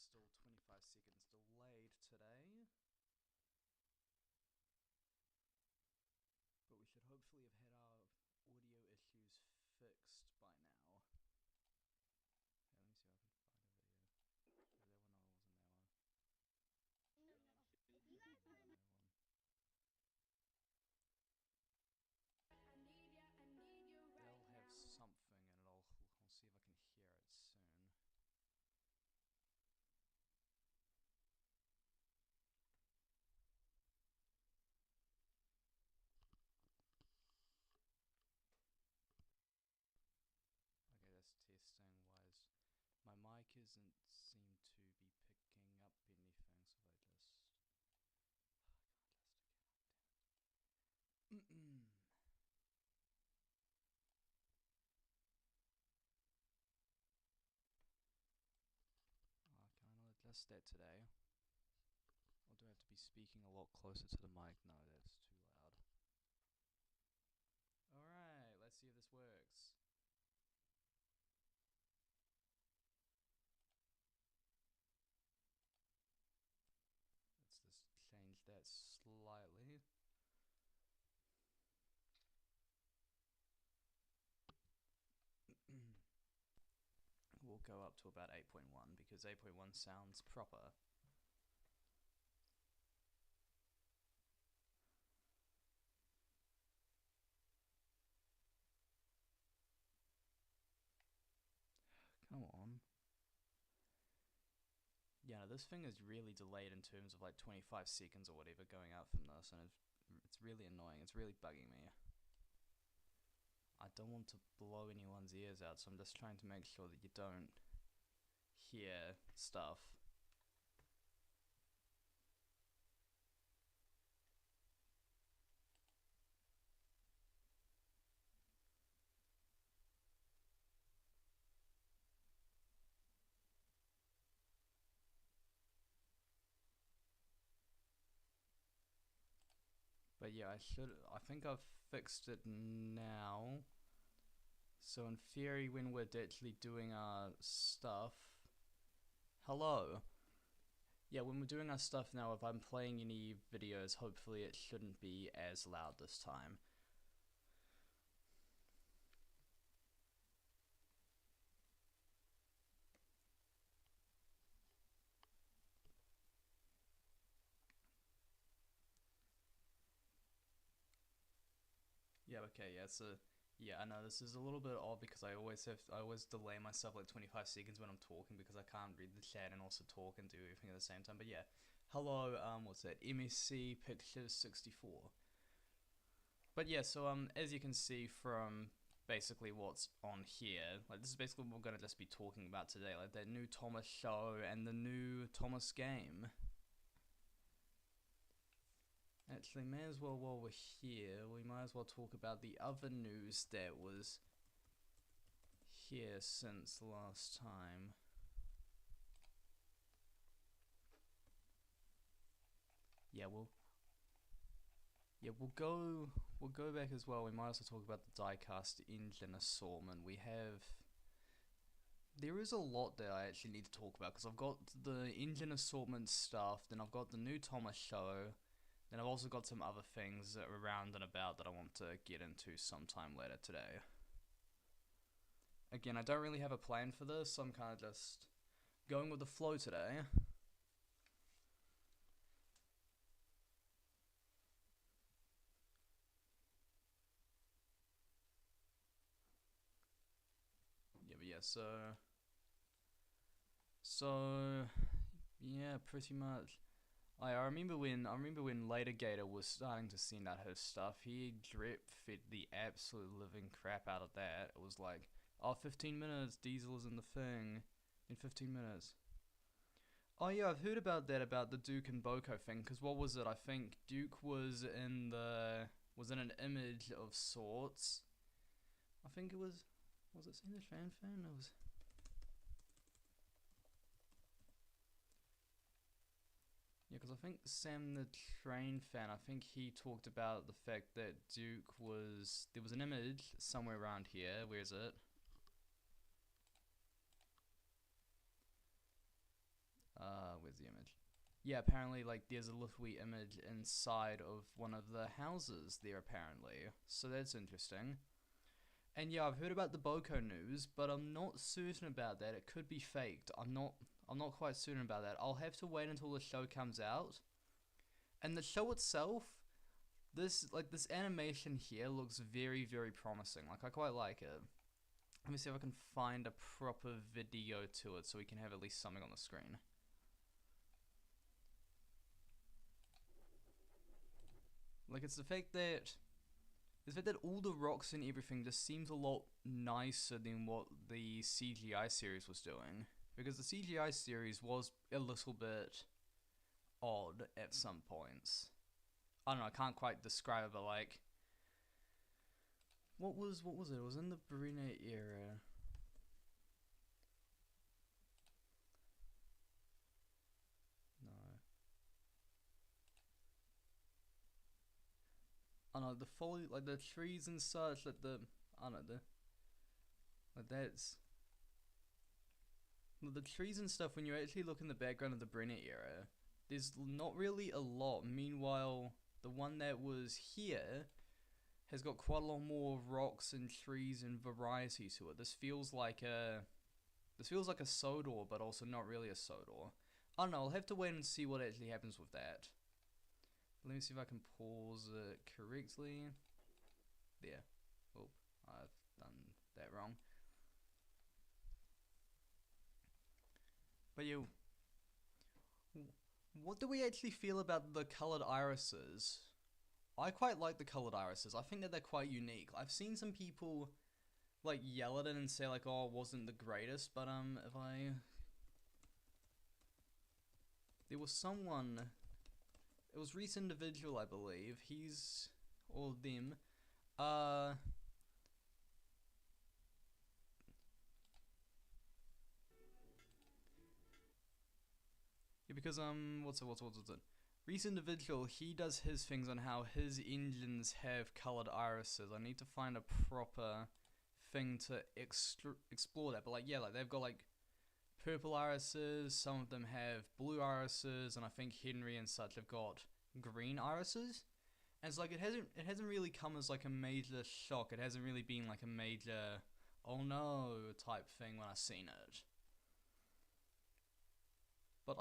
still 25 seconds delayed today. But we should hopefully have had our audio issues fixed by now. Okay, let me see if I can find a video. Is that one? No, it wasn't that one. That one. They'll have something and I'll see if I can hear it soon. Okay, that's testing. Why is my mic isn't seem to be picking up anything, so if I just I can't just again, damn it. Can I not adjust that today? Or do I have to be speaking a lot closer to the mic? No, that's too loud. Alright, let's see if this works. Let's just change that slightly. We'll go up to about 8.1 because 8.1 sounds proper. Come on. Yeah, no, this thing is really delayed in terms of like 25 seconds or whatever going out from this, and it's really annoying. It's really bugging me. I don't want to blow anyone's ears out, so I'm just trying to make sure that you don't hear stuff. But yeah, I think I've fixed it now. So in theory, when we're actually doing our stuff... Hello! Yeah, when we're doing our stuff now, if I'm playing any videos, hopefully it shouldn't be as loud this time. Yeah, okay, yeah, so... Yeah, I know this is a little bit odd because I always delay myself like 25 seconds when I'm talking because I can't read the chat and also talk and do everything at the same time. But yeah, hello, what's that? MSC Pictures 64. But yeah, so as you can see from basically what's on here, like this is basically what we're gonna just be talking about today, like that new Thomas show and the new Thomas game. Actually, may as well, while we're here, we might as well talk about the other news that was here since last time. Yeah, we'll go back as well. We might also talk about the diecast engine assortment. There is a lot that I actually need to talk about because I've got the engine assortment stuff, then I've got the new Thomas show. Then I've also got some other things around and about that I want to get into sometime later today. Again, I don't really have a plan for this, so I'm kind of just going with the flow today. Yeah, but yeah, so yeah, pretty much. I remember when Later Gator was starting to send out his stuff, he drip fed the absolute living crap out of that. It was like, oh, 15 minutes, Diesel is in the thing in 15 minutes. Oh yeah, I've heard about that, about the Duke and Boko thing, because what was it? I think Duke was in an image of sorts. I think it was it Seen the Fan? It was... Yeah, because I think Sam the Train Fan, I think he talked about the fact that Duke was... There was an image somewhere around here. Where is it? Where's the image? Yeah, apparently, like, there's a little wee image inside of one of the houses there, apparently. So that's interesting. And yeah, I've heard about the Boko news, but I'm not certain about that. It could be faked. I'm not quite certain about that. I'll have to wait until the show comes out. And the show itself, this animation here looks very, very promising. Like, I quite like it. Let me see if I can find a proper video to it so we can have at least something on the screen. Like, it's the fact that all the rocks and everything just seems a lot nicer than what the CGI series was doing. Because the CGI series was a little bit odd at some points. I don't know, I can't quite describe it, but like, what was it? It was in the Brunette era. No. I don't know, the foliage, like the trees and such, like I don't know, like the trees and stuff, when you actually look in the background of the Brunette era, there's not really a lot. Meanwhile, the one that was here has got quite a lot more rocks and trees and variety to it. This feels like a Sodor, but also not really a Sodor. I don't know, I'll have to wait and see what actually happens with that. Let me see if I can pause it correctly. There. Oh, I've done that wrong. But yeah, what do we actually feel about the coloured irises? I quite like the coloured irises. I think that they're quite unique. I've seen some people like yell at it and say like, "Oh, it wasn't the greatest," but if I there was someone, it was Reese Individual, I believe. He's or them. Yeah, because what's it? Reese Individual, he does his things on how his engines have colored irises. I need to find a proper thing to explore that. But like, yeah, like they've got like purple irises. Some of them have blue irises, and I think Henry and such have got green irises. And it's like it hasn't really come as like a major shock. It hasn't really been like a major oh no type thing when I've seen it. But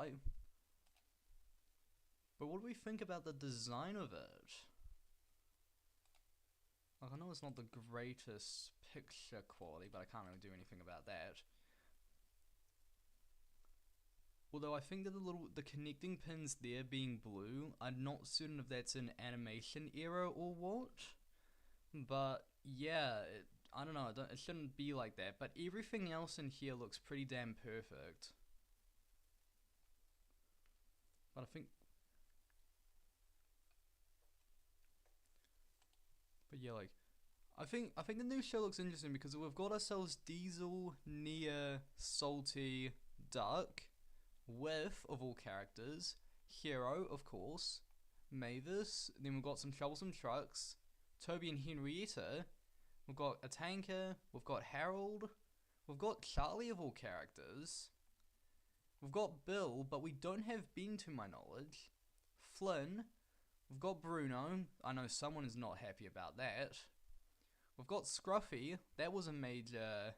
what do we think about the design of it? Like, I know it's not the greatest picture quality, but I can't really do anything about that. Although I think that the connecting pins there being blue, I'm not certain if that's an animation error or what. But yeah, I don't know. It shouldn't be like that. But everything else in here looks pretty damn perfect. But I think. But yeah, like, I think the new show looks interesting because we've got ourselves Diesel, Nia, Salty, Duck, with, of all characters, Hero, of course, Mavis, then we've got some troublesome trucks, Toby and Henrietta, we've got a tanker, we've got Harold, we've got Charlie, of all characters, we've got Bill, but we don't have Ben to my knowledge, Flynn, we've got Bruno, I know someone is not happy about that, we've got Scruffy, that was a major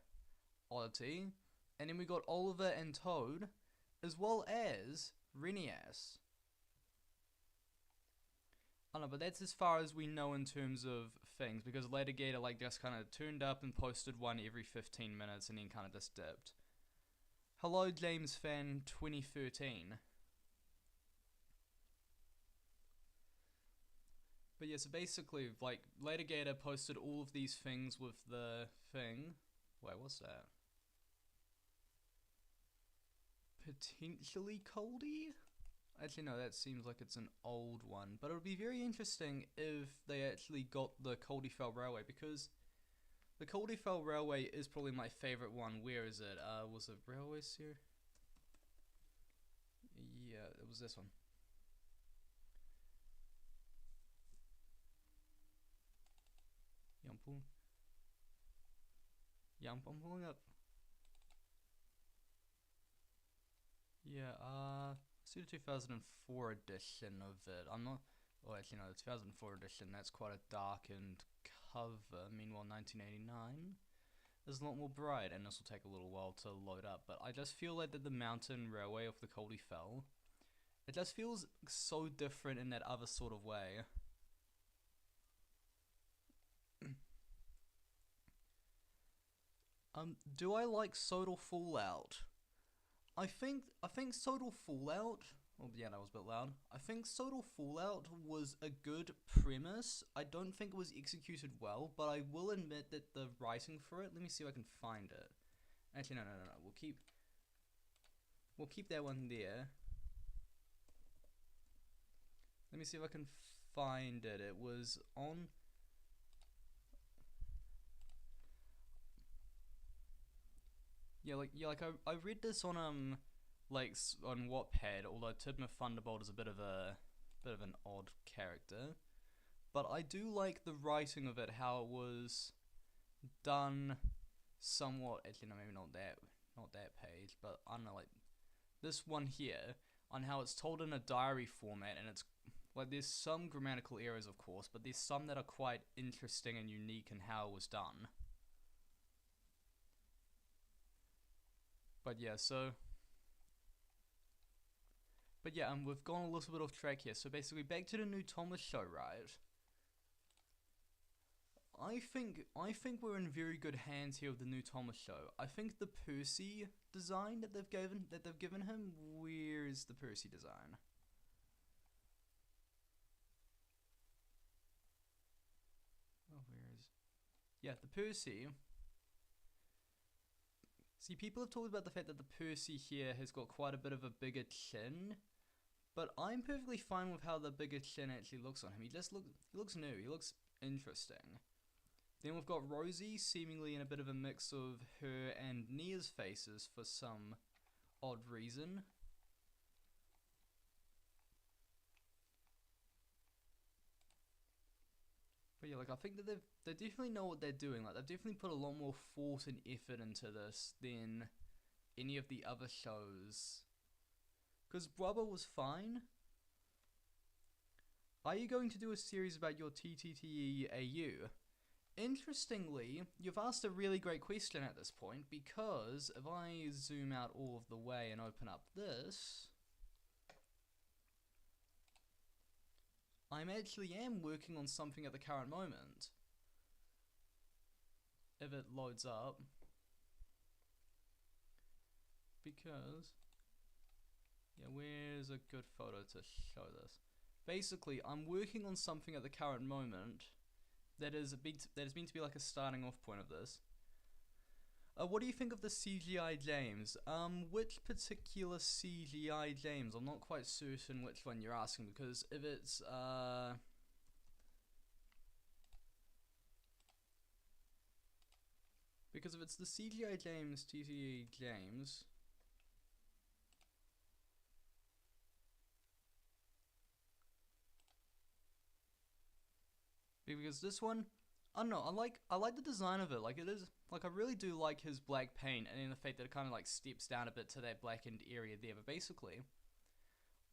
oddity, and then we got Oliver and Toad, as well as Renias. I don't know, but that's as far as we know in terms of things, because Later Gator like just kind of turned up and posted one every 15 minutes and then kind of just dipped. Hello James Fan 2013. But yeah, so basically, like, Later Gator posted all of these things with the thing. Wait, what's that? Potentially Coldy? Actually, no, that seems like it's an old one. But it would be very interesting if they actually got the Caldyfell Railway, because the Caldyfell Railway is probably my favourite one. Where is it? Was it Railway Series? Yeah, it was this one. Yeah, I'm pulling up. Yeah, see the 2004 edition of it. I'm not. Oh, actually, no, the 2004 edition, that's quite a darkened cover. Meanwhile, 1989 is a lot more bright, and this will take a little while to load up. But I just feel like that the mountain railway of the Coldy Fell, it just feels so different in that other sort of way. Do I like Sodal Fallout? I think Sodal Fallout. Oh yeah, that was a bit loud. I think Sodal Fallout was a good premise. I don't think it was executed well, but I will admit that the writing for it. Let me see if I can find it. Actually, no. We'll keep that one there. Let me see if I can find it. It was on. I read this on on Wattpad. Although Tidmouth Thunderbolt is a bit of an odd character, but I do like the writing of it. How it was done, somewhat. Actually, no, maybe not that page, but I don't know, like this one here, on how it's told in a diary format, and it's like there's some grammatical errors, of course, but there's some that are quite interesting and unique in how it was done. But yeah, so but yeah, we've gone a little bit off track here. So basically, back to the new Thomas show, right? I think we're in very good hands here with the new Thomas show. I think the Percy design that they've given him. Where is the Percy design? Oh, where is? Yeah, the Percy. See, people have talked about the fact that the Percy here has got quite a bit of a bigger chin, but I'm perfectly fine with how the bigger chin actually looks on him. He looks new. He looks interesting. Then we've got Rosie, seemingly in a bit of a mix of her and Nia's faces for some odd reason. But yeah, like I think that they definitely know what they're doing. Like they've definitely put a lot more thought and effort into this than any of the other shows. Because Brubba was fine. Are you going to do a series about your TTTE AU? Interestingly, you've asked a really great question at this point, because if I zoom out all of the way and open up this, I'm actually working on something at the current moment. If it loads up. Because, yeah, where's a good photo to show this? Basically, I'm working on something at the current moment that is meant to be like a starting off point of this. What do you think of the CGI James? Which particular CGI James? I'm not quite certain which one you're asking, because if it's the CGI James, TCE James. Because this one, I don't know. I like the design of it. Like it is like I really do like his black paint, and then the fact that it kind of like steps down a bit to that blackened area there. But basically,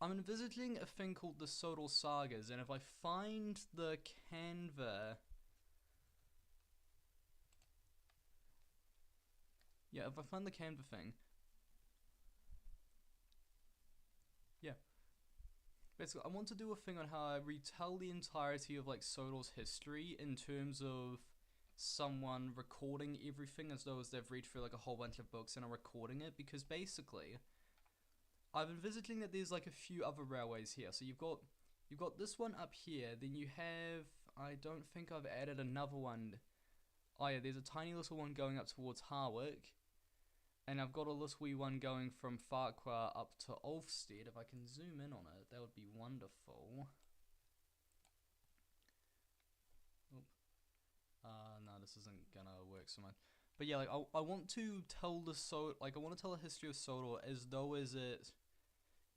I'm envisaging a thing called the Sodal Sagas, and if I find the Canva, yeah, if I find the Canva thing, yeah. Basically, I want to do a thing on how I retell the entirety of like Sodal's history in terms of someone recording everything as though as they've read through like a whole bunch of books and are recording it, because basically I've been visiting that there's like a few other railways here. So you've got this one up here, then you have, I don't think I've added another one. Oh yeah, there's a tiny little one going up towards Harwick, and I've got a little wee one going from Farquhar up to Ulfstead. If I can zoom in on it, that would be wonderful. No, this isn't gonna work so much. But yeah, like I want to tell I want to tell the history of Sodor as though as it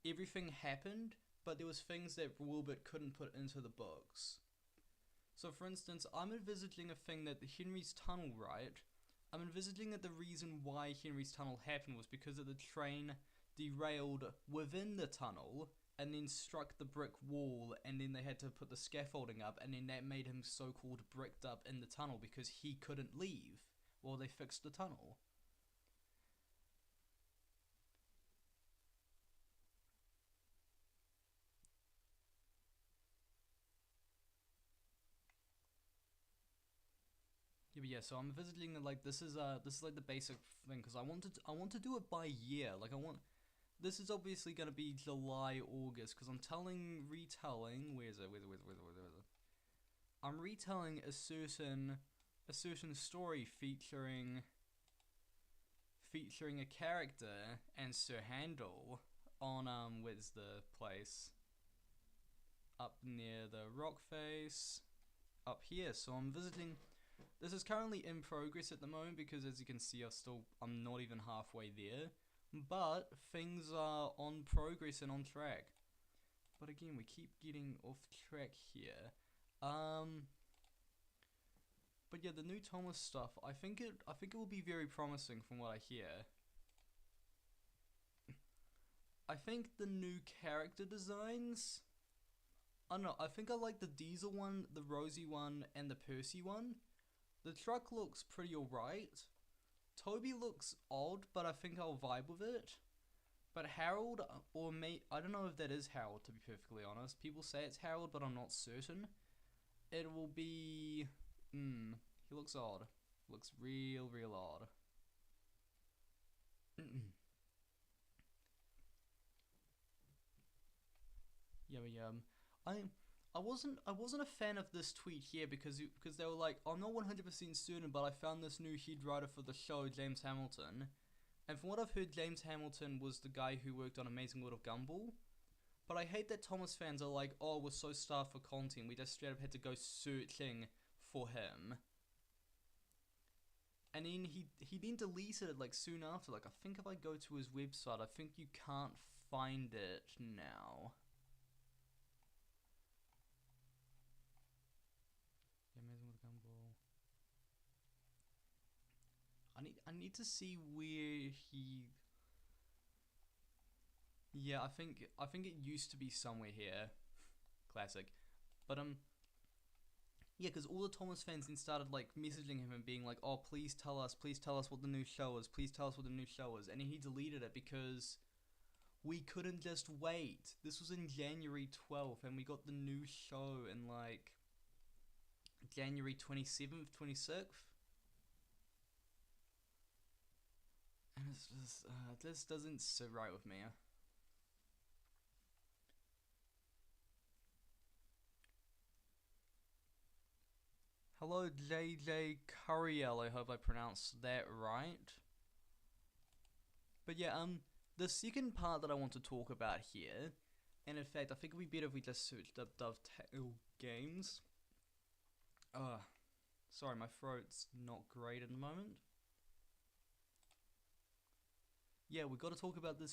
everything happened, but there was things that Wilbert couldn't put into the books. So for instance, I'm envisaging a thing that the Henry's Tunnel, right? I'm envisaging that the reason why Henry's Tunnel happened was because of the train derailed within the tunnel and then struck the brick wall, and then they had to put the scaffolding up, and then that made him so-called bricked up in the tunnel because he couldn't leave while they fixed the tunnel. Yeah, but yeah, so I'm visiting like this is like the basic thing because I want to do it by year. Like I want this is obviously gonna be July, August because I'm retelling. Where is it? Where is it? I'm retelling a certain story featuring a character and Sir Handel on where's the place up near the rock face up here. So I'm visiting. This is currently in progress at the moment because, as you can see, I'm not even halfway there. But things are on progress and on track. But again, we keep getting off track here. But yeah, the new Thomas stuff. I think it will be very promising from what I hear. I think the new character designs. I don't know. I think I like the Diesel one, the Rosie one, and the Percy one. The truck looks pretty alright. Toby looks odd, but I think I'll vibe with it. But Harold, or I don't know if that is Harold, to be perfectly honest. People say it's Harold, but I'm not certain. It will be... he looks odd. Looks real odd. Yeah, but yeah, I wasn't a fan of this tweet here because they were like, I'm not 100% certain, but I found this new head writer for the show, James Hamilton. And from what I've heard, James Hamilton was the guy who worked on Amazing World of Gumball. But I hate that Thomas fans are like, oh, we're so starved for content, we just straight up had to go searching for him. And then he then deleted it like soon after. Like I think if I go to his website, I think you can't find it now. Amazing with Gumball. I need to see where he. Yeah, I think it used to be somewhere here. Classic. But yeah, because all the Thomas fans then started like messaging him and being like, "Oh, please tell us what the new show is. Please tell us what the new show is." And he deleted it because we couldn't just wait. This was in January 12th, and we got the new show in like January 27th, 26th. And it's just, this doesn't sit right with me. Hello, JJ Curiel. I hope I pronounced that right. But yeah, the second part that I want to talk about here, and in fact, I think it would be better if we just searched up Dovetail Games. Sorry, my throat's not great at the moment. Yeah, we've got to talk about the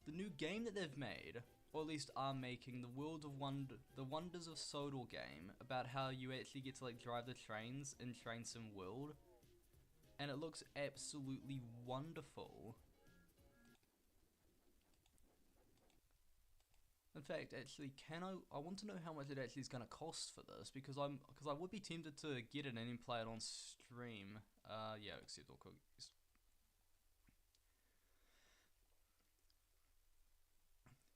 new game that they've made, or at least are making, the the Wonders of Sodor game, about how you actually get to like drive the trains in Train Sim World, and it looks absolutely wonderful. In fact, actually, I want to know how much it actually is gonna cost for this because I would be tempted to get it and then play it on stream. Yeah, accept all cookies.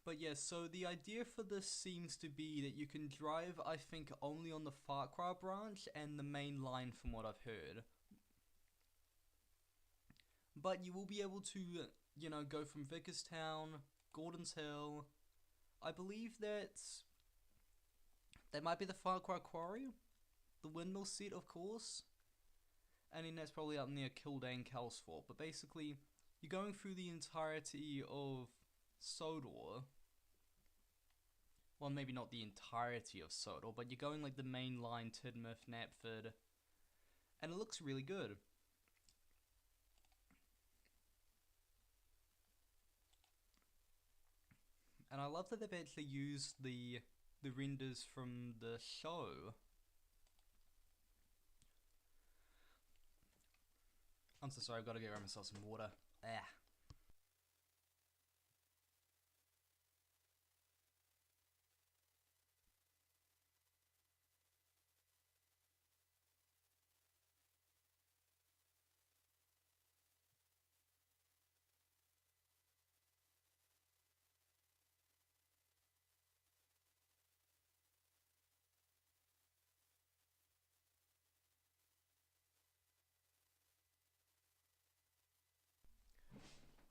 But yeah, so the idea for this seems to be that you can drive, I think, only on the Farquhar branch and the main line from what I've heard. But you will be able to, you know, go from Vickerstown, Gordon's Hill. I believe that might be the Farquhar Quarry, the windmill set, of course. And then that's probably up near Kildane, Kelsthorpe. But basically, you're going through the entirety of Sodor. Well, maybe not the entirety of Sodor, but you're going like the main line, Tidmouth, Knapford. And it looks really good. And I love that they've actually used the renders from the show. I'm so sorry, I've got to get myself some water. Ah.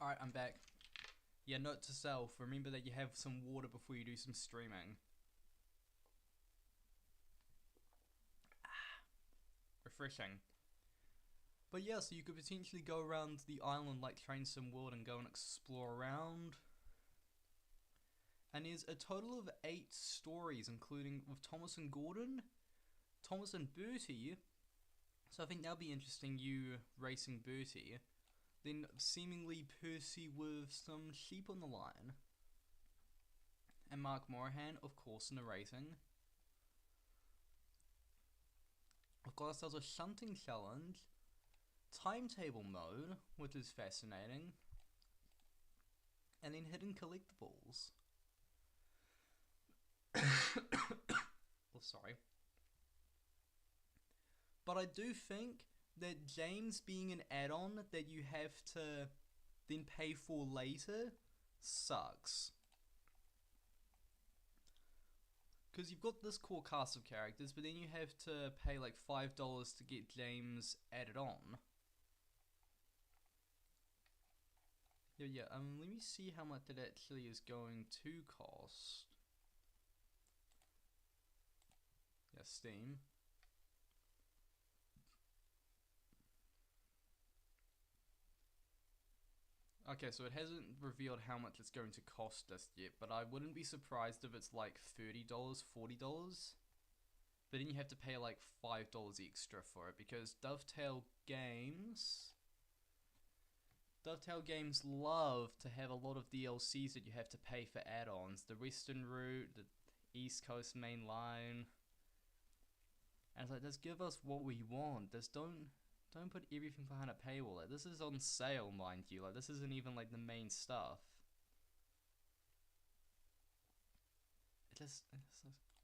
Alright, I'm back. Yeah, note to self, remember that you have some water before you do some streaming. Refreshing. But yeah, so you could potentially go around the island like Train Sim World and go and explore around. And there's a total of 8 stories, including with Thomas and Gordon, Thomas and Bertie. So I think that'll be interesting, you racing Bertie. Then seemingly Percy with some sheep on the line. And Mark Morahan, of course, narrating. We've got ourselves a shunting challenge, timetable mode, which is fascinating, and then hidden collectibles. Oh, sorry. But I do think that James being an add-on that you have to then pay for later sucks. Because you've got this core cast of characters, but then you have to pay like $5 to get James added on. Yeah, let me see how much it actually is going to cost. Yeah, Steam. Okay, so it hasn't revealed how much it's going to cost us yet, but I wouldn't be surprised if it's like $30, $40. But then you have to pay like $5 extra for it, because Dovetail Games love to have a lot of DLCs that you have to pay for add-ons. The Western Route, the East Coast Main Line. And it's like, just give us what we want. Just don't put everything behind a paywall. Like, this is on sale, mind you. Like, this isn't even like the main stuff.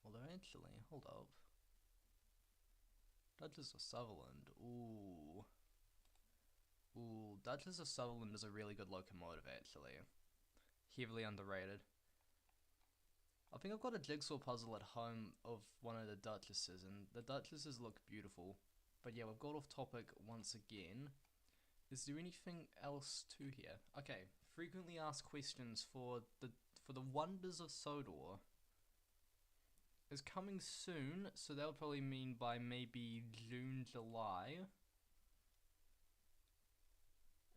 Although actually, hold up. Duchess of Sutherland. Ooh, Duchess of Sutherland is a really good locomotive, actually. Heavily underrated. I think I've got a jigsaw puzzle at home of one of the Duchesses, and the Duchesses look beautiful. But yeah, we've got off topic once again. Is there anything else to here? Okay, frequently asked questions for the Wonders of Sodor is coming soon, so that'll probably mean by maybe June, July.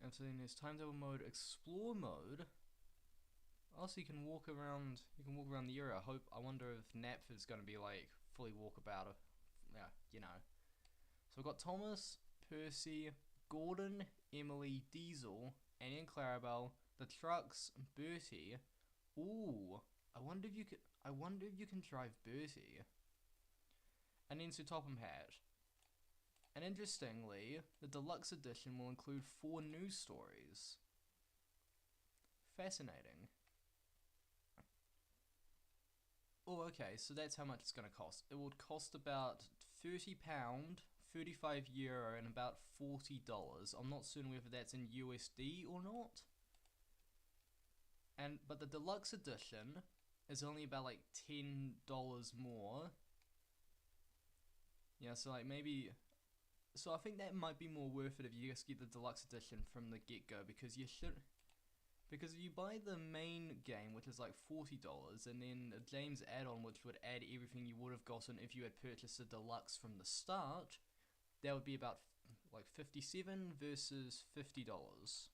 And so then there's timetable mode, explore mode. Also, you can walk around the area. I wonder if Napf is going to be like fully walkabout. Yeah, you know. So we've got Thomas, Percy, Gordon, Emily, Diesel, Annie and Clarabelle, the trucks, Bertie. Ooh, I wonder if you can drive Bertie. And then Sir Topham Hatt. And interestingly, the deluxe edition will include 4 news stories. Fascinating. Oh, okay, so that's how much it's going to cost. It would cost about £30, €35, and about $40. I'm not certain whether that's in USD or not. But the deluxe edition is only about like $10 more. Yeah, so like maybe... So I think that might be more worth it if you just get the deluxe edition from the get-go, because you should... Because if you buy the main game, which is like $40, and then a James add-on, which would add everything you would have gotten if you had purchased the deluxe from the start, that would be about like $57 versus $50.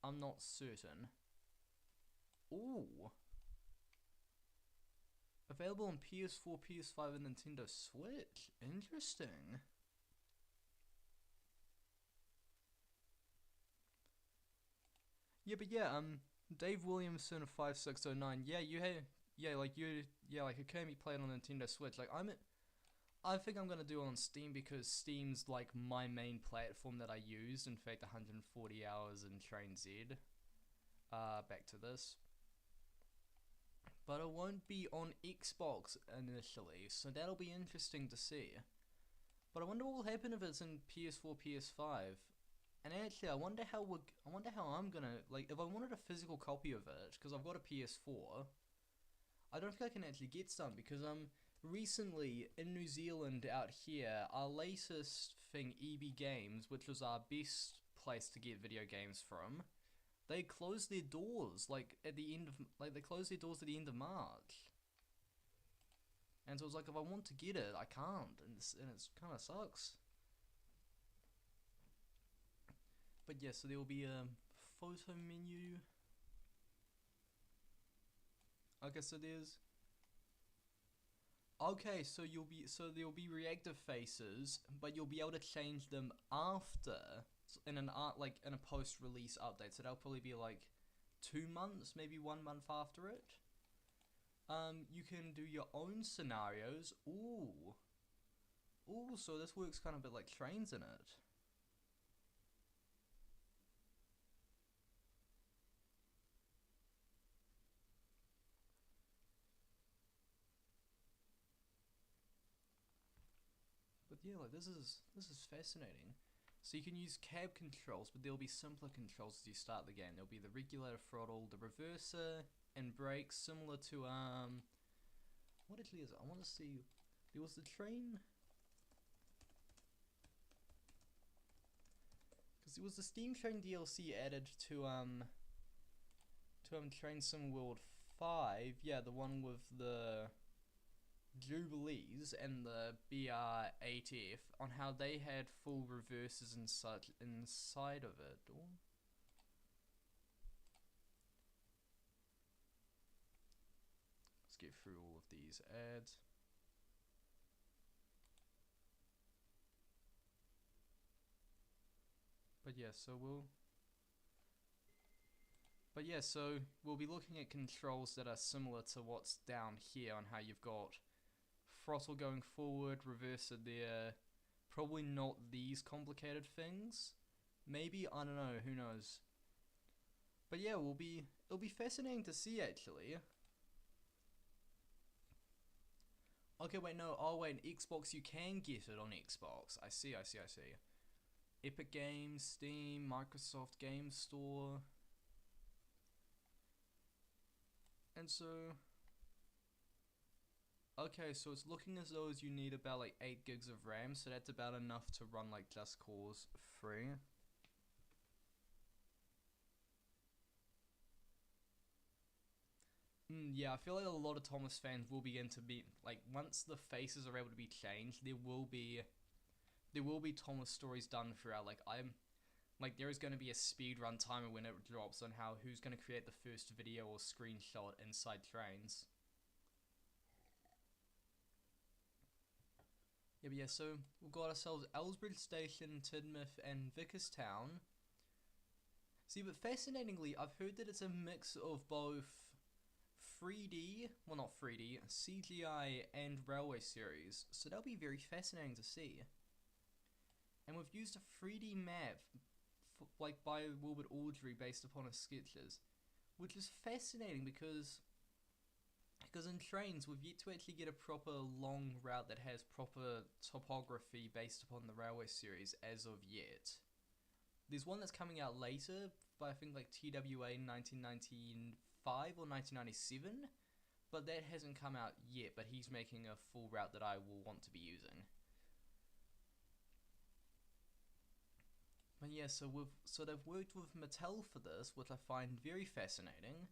I'm not certain. Ooh. Available on PS4, PS5, and Nintendo Switch. Interesting. Yeah, but yeah, Dave Williamson of 5609. Yeah, it can be played on Nintendo Switch. Like, I think I'm gonna do it on Steam, because Steam's like my main platform that I use. In fact, 140 hours in Train Z. Back to this. But it won't be on Xbox initially, so that'll be interesting to see. But I wonder what will happen if it's in PS4, PS5. And actually, I wonder how I'm gonna, like, if I wanted a physical copy of it, because I've got a PS4, I don't think I can actually get some, because recently in New Zealand out here, our latest thing, EB Games, which was our best place to get video games from, They closed their doors like at the end of they closed their doors at the end of March. And so it's like, if I want to get it, I can't, and it's kind of sucks. But yeah, so there will be a photo menu. Okay, so there's. Okay, so there'll be reactive faces, but you'll be able to change them after in an in a post-release update. So that'll probably be like 2 months, maybe 1 month after it. You can do your own scenarios. Ooh. Ooh, so this works kind of a bit like trains in it. But yeah, like this is fascinating. So you can use cab controls, but there'll be simpler controls as you start the game. There'll be the regulator throttle, the reverser, and brakes, similar to what actually is it? I want to see. There was the train. Because there was the Steam Train DLC added to Train Sim World 5. Yeah, the one with the Jubilees and the BR8F on how they had full reverses and such inside of it. Ooh. Let's get through all of these ads. But yeah, so we'll be looking at controls that are similar to what's down here on how you've got throttle going forward, reverser there. Probably not these complicated things. Maybe, I don't know, who knows. But yeah, it'll be fascinating to see actually. Okay, wait, no, oh wait, Xbox, you can get it on Xbox. I see. Epic Games, Steam, Microsoft Game Store. And so, okay, so it's looking as though you need about like 8 gigs of RAM, so that's about enough to run like Just Cause 3. Yeah, I feel like a lot of Thomas fans will begin to be like, once the faces are able to be changed, there will be Thomas stories done throughout. Like there is going to be a speed run timer when it drops on who's going to create the first video or screenshot inside trains. Yeah, but yeah, so we've got ourselves Ellsbridge Station, Tidmouth, and Vickerstown. See, but fascinatingly, I've heard that it's a mix of both 3D, well not 3D, CGI and railway series, so that'll be very fascinating to see. And we've used a 3D map, like by Wilbert Audrey, based upon his sketches, which is fascinating because in trains we've yet to actually get a proper long route that has proper topography based upon the railway series as of yet. There's one that's coming out later, by I think like TWA 1995 or 1997, but that hasn't come out yet, but he's making a full route that I will want to be using. But yeah, so they've worked with Mattel for this, which I find very fascinating.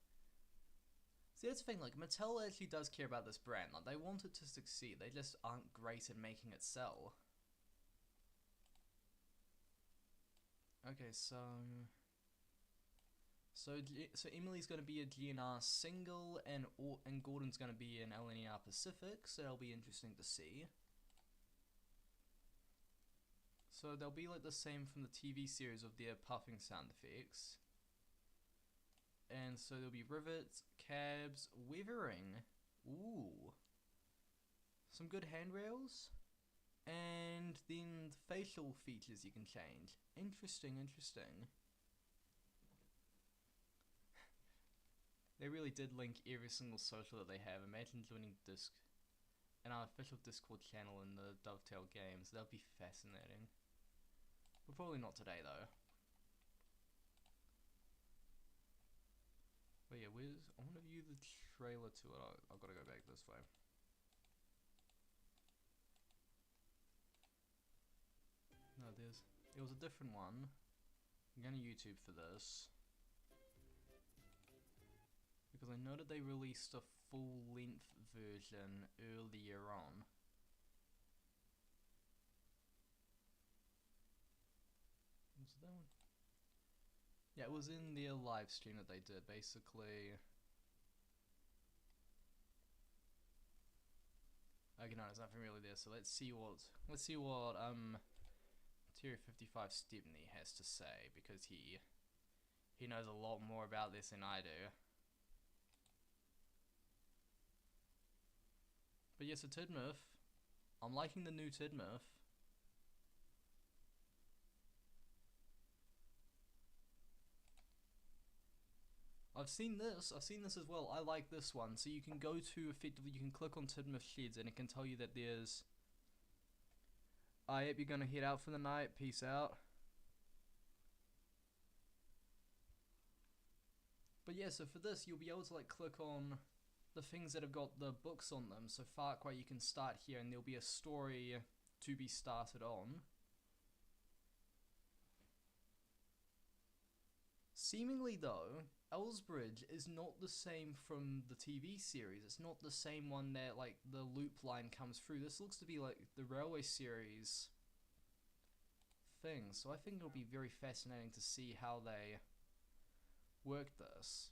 See, that's the thing, like, Mattel actually does care about this brand. Like, they want it to succeed, they just aren't great at making it sell. Okay, so Emily's going to be a GNR single, and Gordon's going to be an LNER Pacific, so that'll be interesting to see. So they'll be like the same from the TV series of their puffing sound effects. And so there'll be rivets, cabs, weathering. Ooh. Some good handrails. And then the facial features you can change. Interesting. They really did link every single social that they have. Imagine joining our official Discord channel in the Dovetail games. That would be fascinating. But probably not today though. But yeah, I want to view the trailer to it. I've got to go back this way. No, there was a different one. I'm going to YouTube for this. because I know that they released a full-length version earlier on. Was it that one? Yeah, it was in their live stream that they did, basically. Okay, no, there's nothing really there, so let's see what Tier 55 Stepney has to say, because he knows a lot more about this than I do. But yes, so Tidmouth, I'm liking the new Tidmouth. I've seen this as well. I like this one. So you can go to, effectively, you can click on Tidmouth Sheds and it can tell you that there's, yep, you're gonna head out for the night, peace out. But yeah, so for this, you'll be able to like click on the things that have got the books on them. So Far Cry, you can start here and there'll be a story to be started on. Seemingly though, Elsbridge is not the same from the TV series. It's not the same one that like the loop line comes through. This looks to be like the Railway series thing. So I think it'll be very fascinating to see how they work this.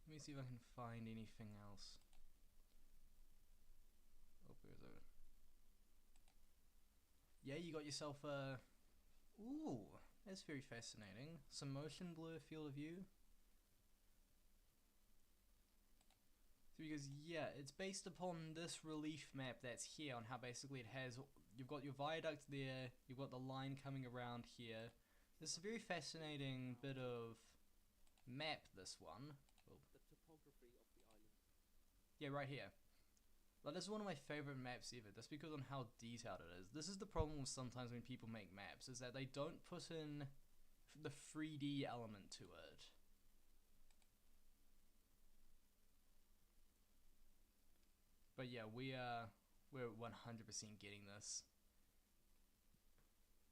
Let me see if I can find anything else. Oh, where is it? Yeah, you got yourself a... Ooh, that's very fascinating. Some motion blur field of view. So because, yeah, it's based upon this relief map that's here on how basically it has... You've got your viaduct there, you've got the line coming around here. This is a very fascinating bit of map, this one. Oh. The topography of the island. Yeah, right here. Like, this is one of my favorite maps ever, just because on how detailed it is. This is the problem with sometimes when people make maps, is that they don't put in the 3D element to it. But yeah, we're 100% getting this.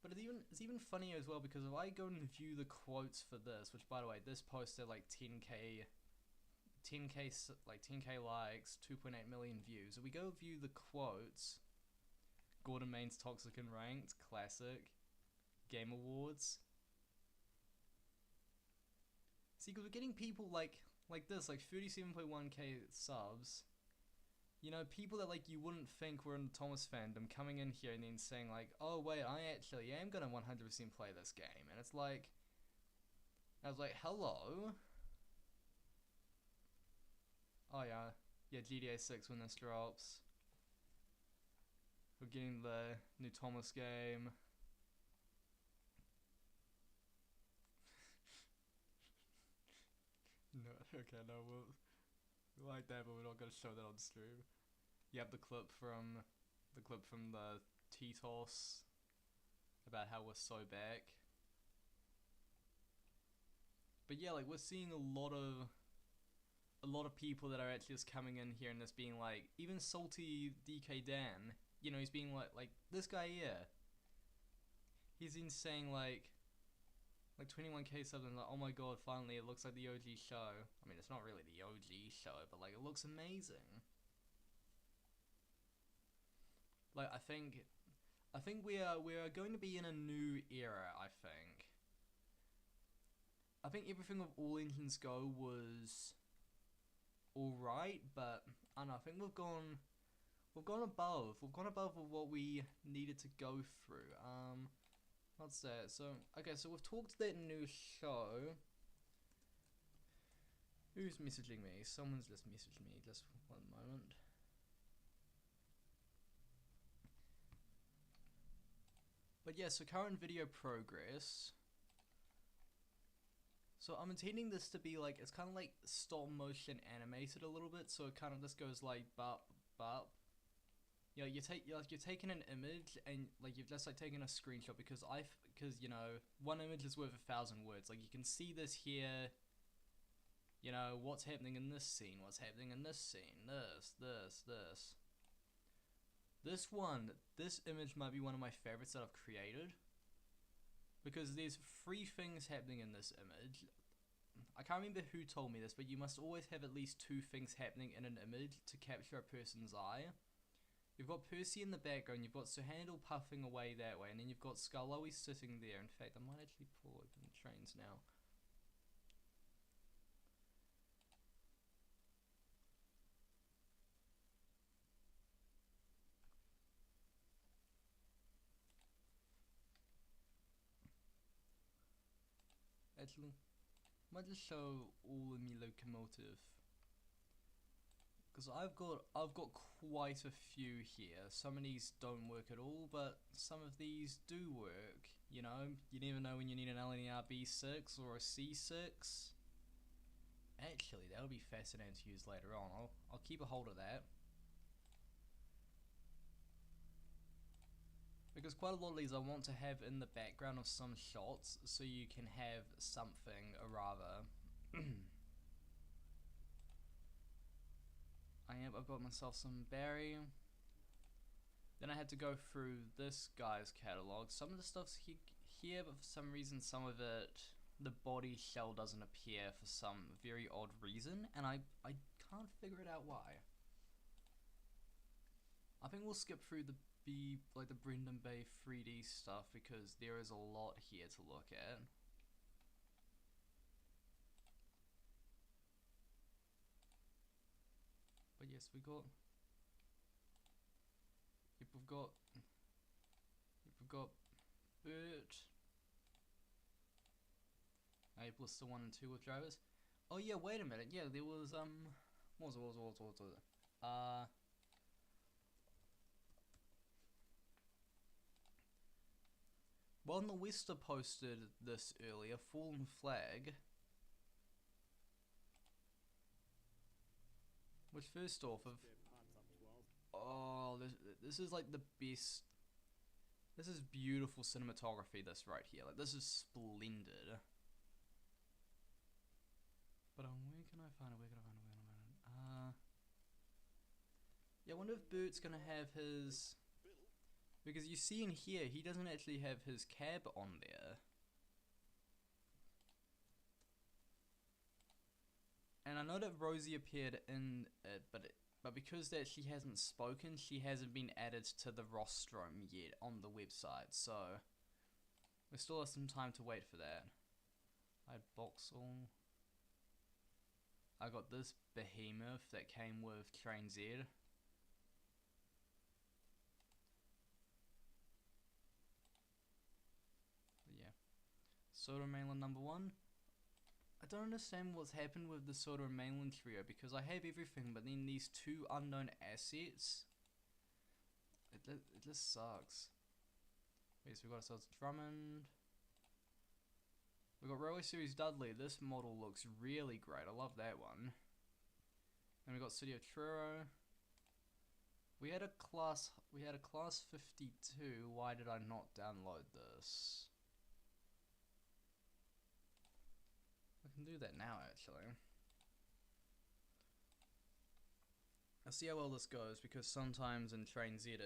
But it's even funnier as well, because if I go and view the quotes for this, which by the way, this posted like 10k likes, 2.8 million views. If we go view the quotes, Gordon Main's Toxic and Ranked, classic, Game Awards. See, because we're getting people like this, like 37.1k subs. You know, people that like you wouldn't think were in the Thomas fandom coming in here and then saying like, oh wait, I actually am gonna 100% play this game. And it's like, I was like, hello? Oh yeah, GTA 6 when this drops. We're getting the new Thomas game. No, okay, no, we like that, but we're not gonna show that on stream. You have the clip from the T-Toss about how we're so back. But yeah, like we're seeing a lot of people that are actually just coming in here and just being like, even salty DK Dan, you know, he's being like this guy here. He's been saying like 21k subs and like, oh my god, finally it looks like the OG show. I mean, it's not really the OG show, but like it looks amazing. Like I think we are going to be in a new era. I think everything with All Engines Go was alright, but I don't know, I think we've gone above what we needed to go through. What's that? So okay, so we've talked that new show. Who's messaging me? Someone's just messaged me. Just one moment. But yeah, so current video progress. So I'm intending this to be like, it's kind of like stop motion animated a little bit. So it kind of just goes like bop bop. You know, you're taking an image and like you've just like taken a screenshot because you know, one image is worth 1,000 words. Like you can see this here. You know, what's happening in this scene, what's happening in this scene, this. This image might be one of my favorites that I've created. Because there's 3 things happening in this image. I can't remember who told me this, but you must always have at least two things happening in an image to capture a person's eye. You've got Percy in the background, you've got Sir Handel puffing away that way, and then you've got Skarloey sitting there. In fact, I might actually pull open trains now. Actually, might just show all of me locomotive. Because I've got quite a few here. Some of these don't work at all, but some of these do work. You know, you never know when you need an LNER B6 or a C6. Actually, that'll be fascinating to use later on. I'll keep a hold of that. Because quite a lot of these I want to have in the background of some shots, so you can have something, or rather. I've got myself some Barry. Then I had to go through this guy's catalogue. Some of the stuff's here, but for some reason some of it, the body shell doesn't appear for some very odd reason, and I can't figure it out why. I think we'll skip through the the Brendan Bay 3D stuff because there is a lot here to look at. But yes, we've got Bert. Blister 1 and 2 with drivers. Oh yeah, wait a minute. Yeah, there was what was it? Well, the Wester posted this earlier, Fallen Flag. Which first off of this is like the best. This is beautiful cinematography, this right here. Like, this is splendid. But where can I find it? Yeah, I wonder if Bert's gonna have his, because you see in here he doesn't actually have his cab on there. And I know that Rosie appeared in it, but because that she hasn't spoken, she hasn't been added to the rostrum yet on the website, so we still have some time to wait for that. I had Boxall. I got this behemoth that came with Train Z. But yeah. Soda Mainland number 1. I don't understand what's happened with the Soda Mainland trio, because I have everything, but then these two unknown assets, it just sucks. Okay, so we got ourselves Drummond. We got Railway Series Dudley. This model looks really great. I love that one. Then we got City of Truro. We had a class 52. Why did I not download this? I can do that now, actually. I'll see how well this goes, because sometimes in Train Z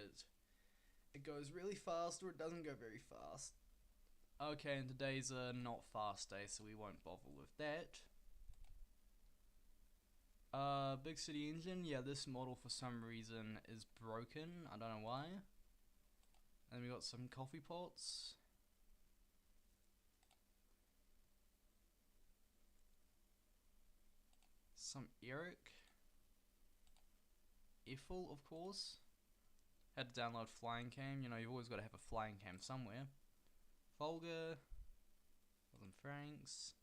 it goes really fast or it doesn't go very fast. Okay, and today's a not fast day, so we won't bother with that. Big City Engine, yeah, this model for some reason is broken, I don't know why. And we got some coffee pots. Some Eric. Eiffel, of course. Had to download Flying Cam, you know, you've always got to have a Flying Cam somewhere. Folger. Franks.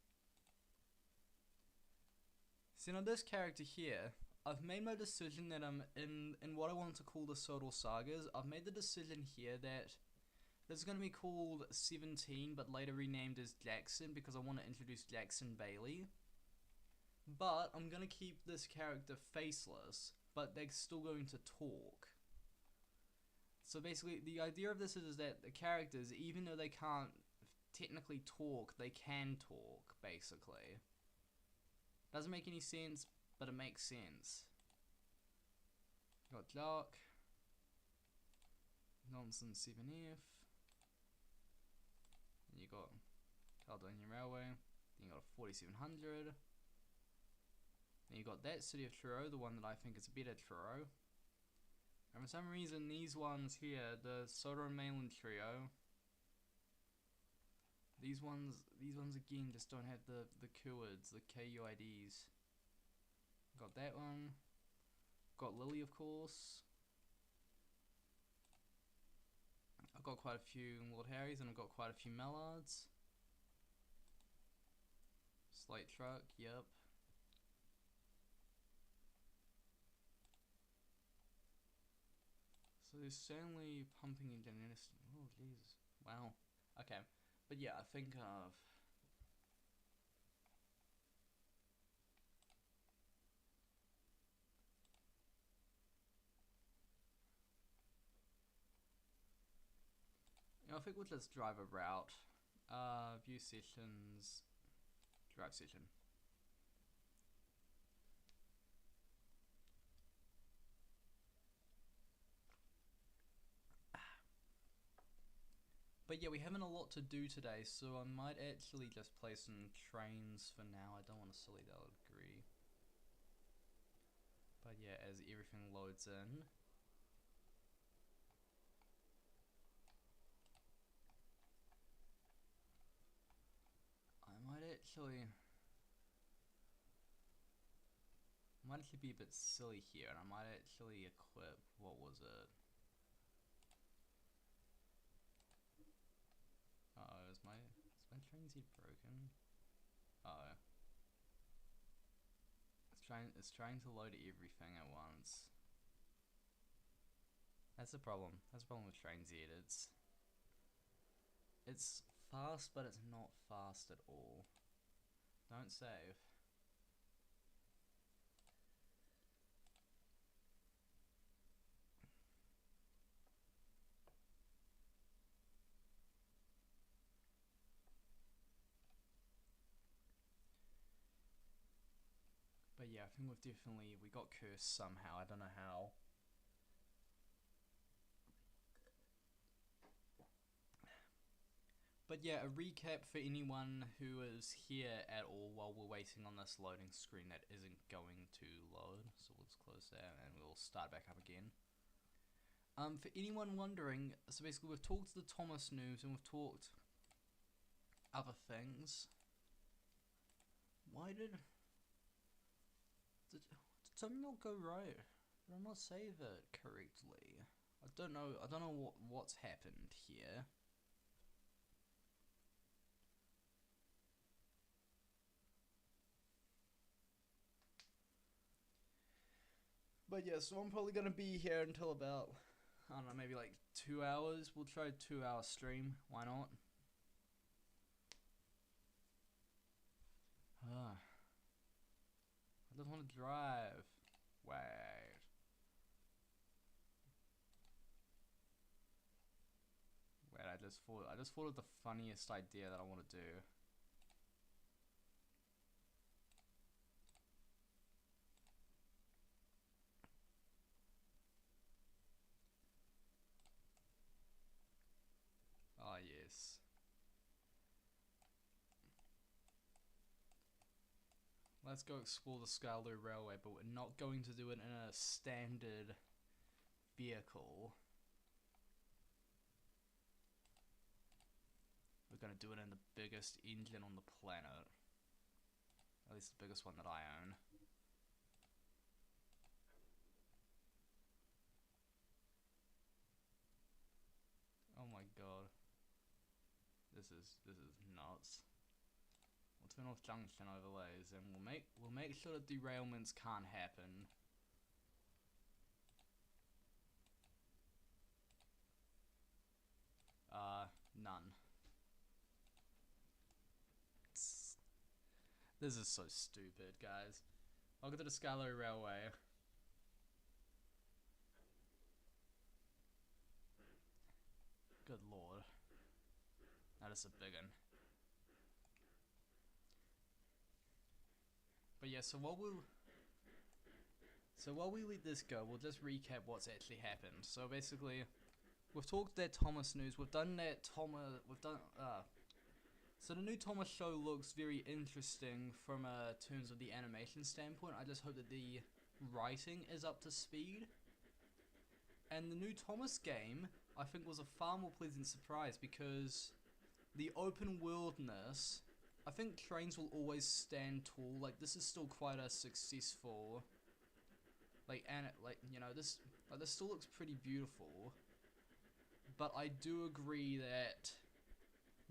See, now this character here, I've made my decision that I'm in what I want to call the Sodal Sagas. I've made the decision here that this is going to be called 17, but later renamed as Jackson, because I want to introduce Jackson Bailey. But I'm going to keep this character faceless, but they're still going to talk. So basically, the idea of this is that the characters, even though they can't technically talk, they can talk, basically. Doesn't make any sense, but it makes sense. You got Jock, Nonsense 7F, and you got Caledonia Railway, Then you got a 4700. Then you got that City of Truro, the one that I think is a better Truro. And for some reason, these ones here, the Soda and Mainland Trio, these ones again just don't have the keywords, the KUIDs. Got that one. Got Lily, of course. I've got quite a few Lord Harrys, and I've got quite a few Mallards. Slate Truck, yep. So there's certainly pumping in Genesis. Oh, Jesus. Wow. Okay. But yeah, I think I think we'll just drive a route. View sessions. Drive session. But yeah, we haven't a lot to do today, so I might actually just play some trains for now. I don't want to silly that, I would agree. But yeah, as everything loads in. I might actually be a bit silly here, and I might actually equip, what was it? Uh-oh, is my train seat broken? Uh-oh. It's trying to load everything at once. That's the problem. That's the problem with Train Z. It's fast, but it's not fast at all. Don't save. But yeah, I think we got cursed somehow. I don't know how. But yeah, a recap for anyone who is here at all while we're waiting on this loading screen that isn't going to load. So we'll just close that and we'll start back up again. For anyone wondering, so basically we've talked the Thomas news and we've talked other things. Why did something not go right? Did I not save it correctly? I don't know what's happened here. But yeah, so I'm probably gonna be here until about, I don't know, maybe like 2 hours. We'll try a 2-hour stream. Why not? I just want to drive. Wait. I just thought of the funniest idea that I want to do. Oh yes. Let's go explore the Scarloo Railway, but we're not going to do it in a standard vehicle. We're going to do it in the biggest engine on the planet. At least the biggest one that I own. Oh my god. This is nuts. We'll turn off junction overlays and we'll make sure that derailments can't happen. None. This is so stupid, guys. Welcome to the Scarloo Railway. Good lord. That is a big one. But yeah, so while we let this go, we'll just recap what's actually happened. So basically, we've talked that Thomas news. We've done that So the new Thomas show looks very interesting from terms of the animation standpoint. I just hope that the writing is up to speed. And the new Thomas game, I think, was a far more pleasant surprise because the open worldness, I think trains will always stand tall. Like, this is still quite a successful, this still looks pretty beautiful. But I do agree that,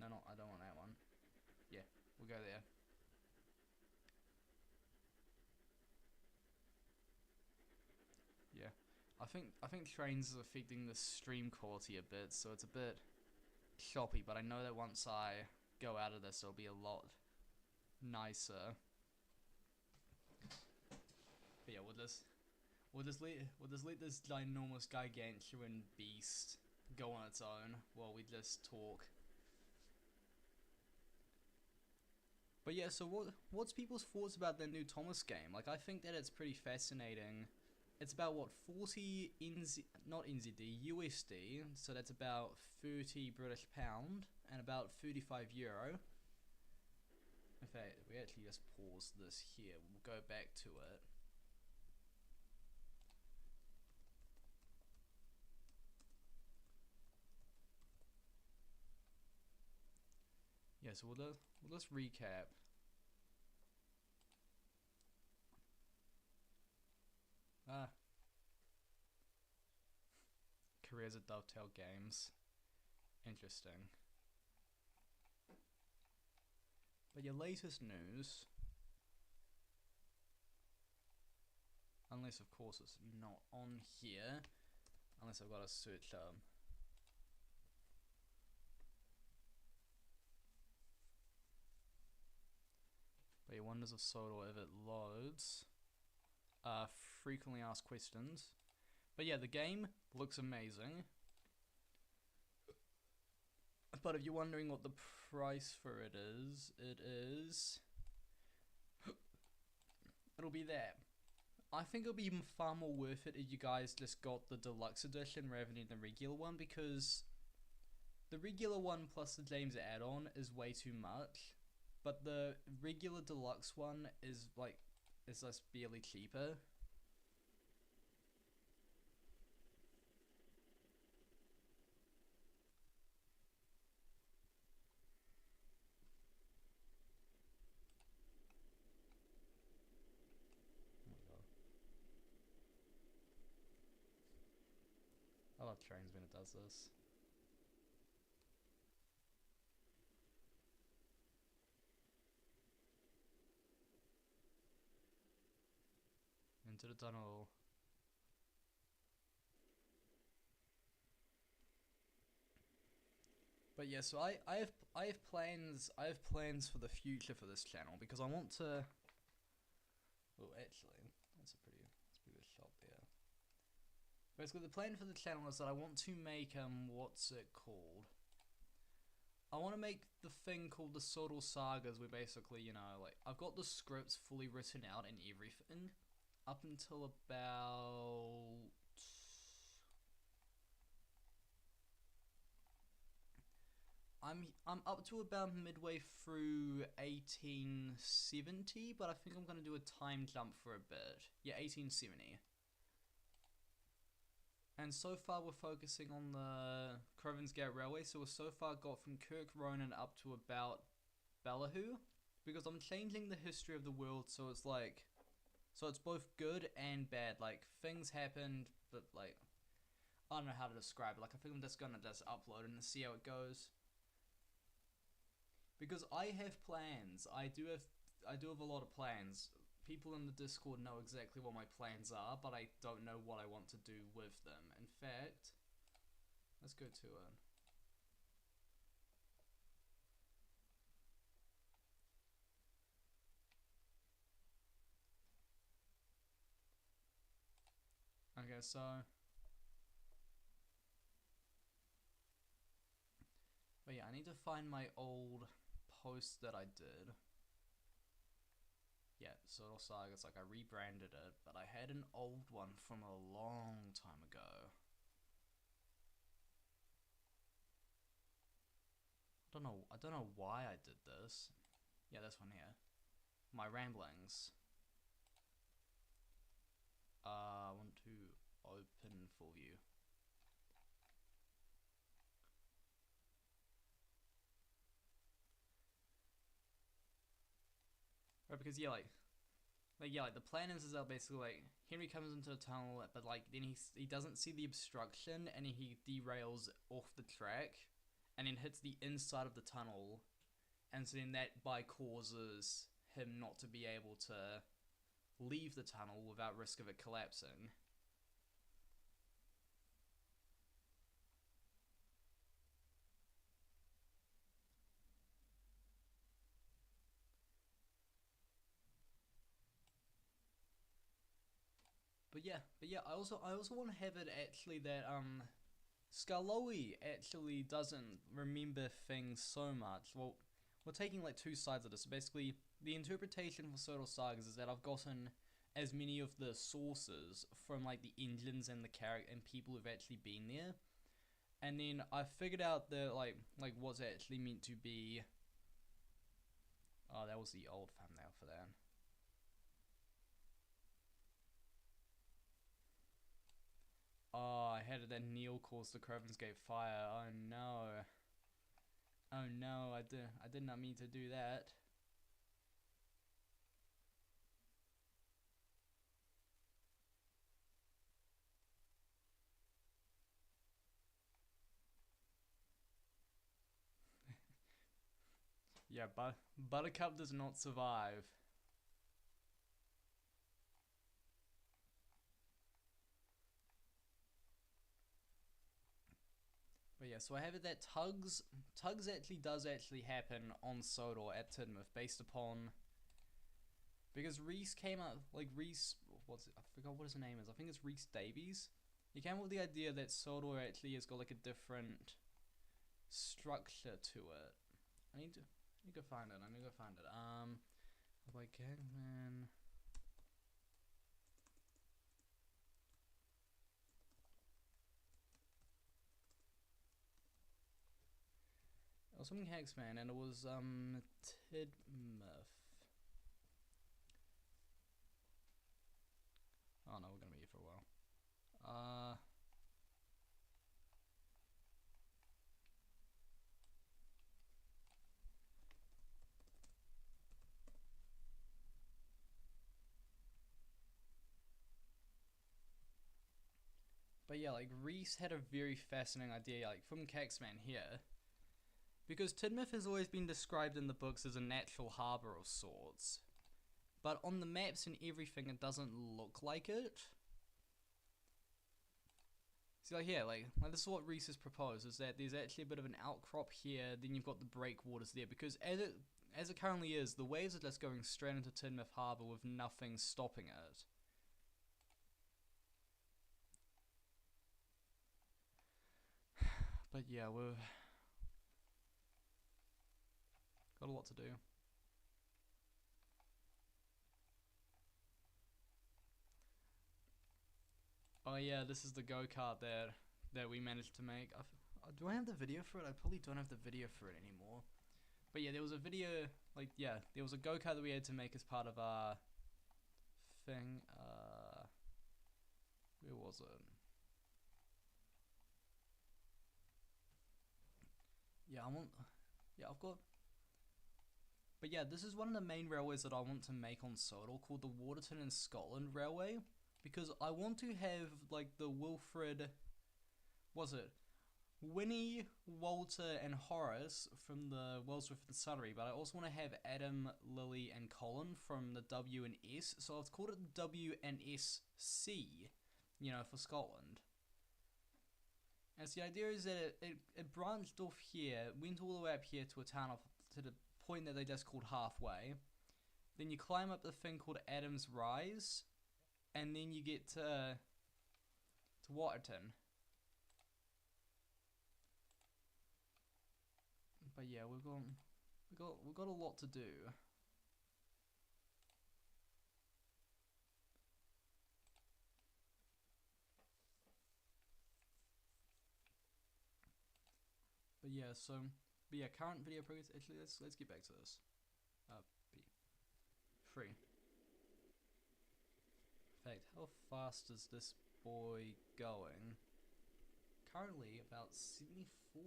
no, I don't want that one. Yeah, we'll go there. Yeah, I think trains is affecting the stream quality a bit, so it's a bit choppy. But I know that once I go out of this, it'll be a lot nicer. But yeah, we'll just let this ginormous gargantuan beast go on its own while we just talk. But yeah, so what's people's thoughts about the new Thomas game? Like, I think that it's pretty fascinating. It's about what, 40 not NZD, USD, so that's about 30 British pound and about 35 euro. In fact, we actually just pause this here. We'll go back to it. Yeah, so we'll just recap. Careers at Dovetail Games. Interesting. But your latest news, unless of course it's not on here, unless I've got to search but your Wonders of Sodor if it loads. Frequently asked questions. But yeah, the game looks amazing. But if you're wondering what the price for it is, it'll be there. I think it'll be far more worth it if you guys just got the deluxe edition rather than the regular one, because the regular one plus the James add-on is way too much, but the regular deluxe one is just barely cheaper. I love trains when it does this. Into the tunnel. But yeah, so I have plans for the future for this channel, because I want to. Oh, actually, that's a pretty good shot there. Basically, the plan for the channel is that I want to make what's it called? I want to make the thing called the Sodal Sagas, where basically, like, I've got the scripts fully written out and everything up until about. I'm up to about midway through 1870, but I think I'm gonna do a time jump for a bit. Yeah, 1870. And so far we're focusing on the Crovansgate Railway, so we've so far got from Kirk Ronan up to about Ballyhoo, because I'm changing the history of the world, so it's like, so it's both good and bad. Like, things happened, but like, I don't know how to describe it. Like, I think I'm just gonna upload and see how it goes. Because I have plans. I do have a lot of plans. People in the Discord know exactly what my plans are, but I don't know what I want to do with them. In fact, let's go to it. Okay, so but yeah, I need to find my old post that I did. Yeah, Sodal Sagas, like, I rebranded it, but I had an old one from a long time ago. I don't know why I did this. Yeah, this one here. My ramblings. I want to open full view. Right, because yeah, like the plan is that basically like Henry comes into the tunnel, but like then he doesn't see the obstruction and he derails off the track, and then hits the inside of the tunnel, and so then that by causes him not to be able to leave the tunnel without risk of it collapsing. But yeah, I also want to have it actually that Skarloey actually doesn't remember things so much. Well, we're taking like two sides of this. So basically, the interpretation for Soto Sagas is that I've gotten as many of the sources from like the engines and the character and people who've actually been there, and then I figured out that like what's actually meant to be. Oh, that was the old thumbnail for that. Oh, I had it that Neil caused the Craven's Gate fire. Oh no. Oh no, I did not mean to do that. Yeah, but Buttercup does not survive. But yeah, so I have it that Tugs actually does actually happen on Sodor at Tidmouth based upon because Reese came up like Reese what's it, I forgot what his name is. I think it's Reese Davies. He came up with the idea that Sodor actually has got like a different structure to it. I need to find it. I need to find it. Like Gagman. It was something Hexman, and it was Tidmouth. Oh no, we're gonna be here for a while. But yeah, like Reese had a very fascinating idea, like from Caxman here, because Tidmouth has always been described in the books as a natural harbour of sorts, but on the maps and everything, it doesn't look like it. See, like here, like this is what Reese has proposed: is that there's actually a bit of an outcrop here, then you've got the breakwaters there, because as it currently is, the waves are just going straight into Tidmouth Harbour with nothing stopping it. But yeah, we've got a lot to do. Oh yeah, this is the go-kart that we managed to make. Do I have the video for it? I probably don't have the video for it anymore. But yeah, there was a video, like, yeah, there was a go-kart that we had to make as part of our thing. Where was it? Yeah, I've got, but yeah, this is one of the main railways that I want to make on Sodal, called the Waterton and Scotland Railway, because I want to have, like, the Wilfred, was it? Winnie, Walter, and Horace from the Wellsworth and Suttery, but I also want to have Adam, Lily, and Colin from the W and S, so I've called it the W and S C, for Scotland. And so the idea is that it branched off here, went all the way up here to a town to the point that they just called halfway. Then you climb up the thing called Adam's Rise, and then you get to Waterton. But yeah, we've got a lot to do. But yeah, so But yeah, current video progress. Actually, let's get back to this. B 3. In fact, how fast is this boy going? Currently about 74.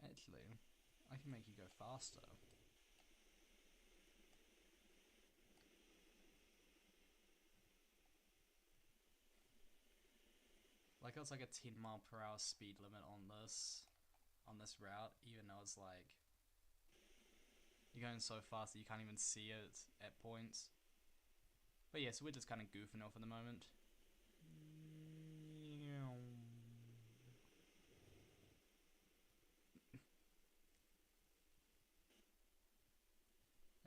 Actually, I can make you go faster. Like it's like a 10 mile per hour speed limit on this route, even though it's like you're going so fast that you can't even see it at points. But yeah, so we're just kind of goofing off at the moment.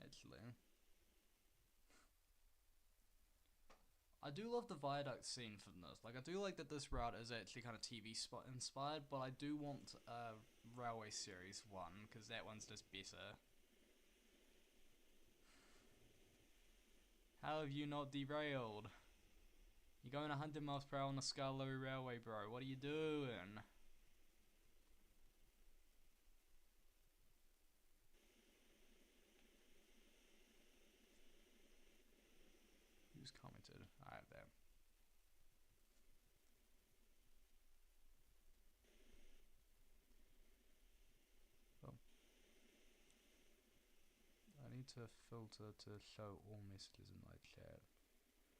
Actually, I do love the viaduct scene from this. Like, I do like that this route is actually kind of TV spot inspired, but I do want Railway Series 1, because that one's just better. How have you not derailed? You're going 100 miles per hour on the Scarlow Railway, bro. What are you doing? Who's commented? I have that. Well, I need to filter to show all messages in my chat.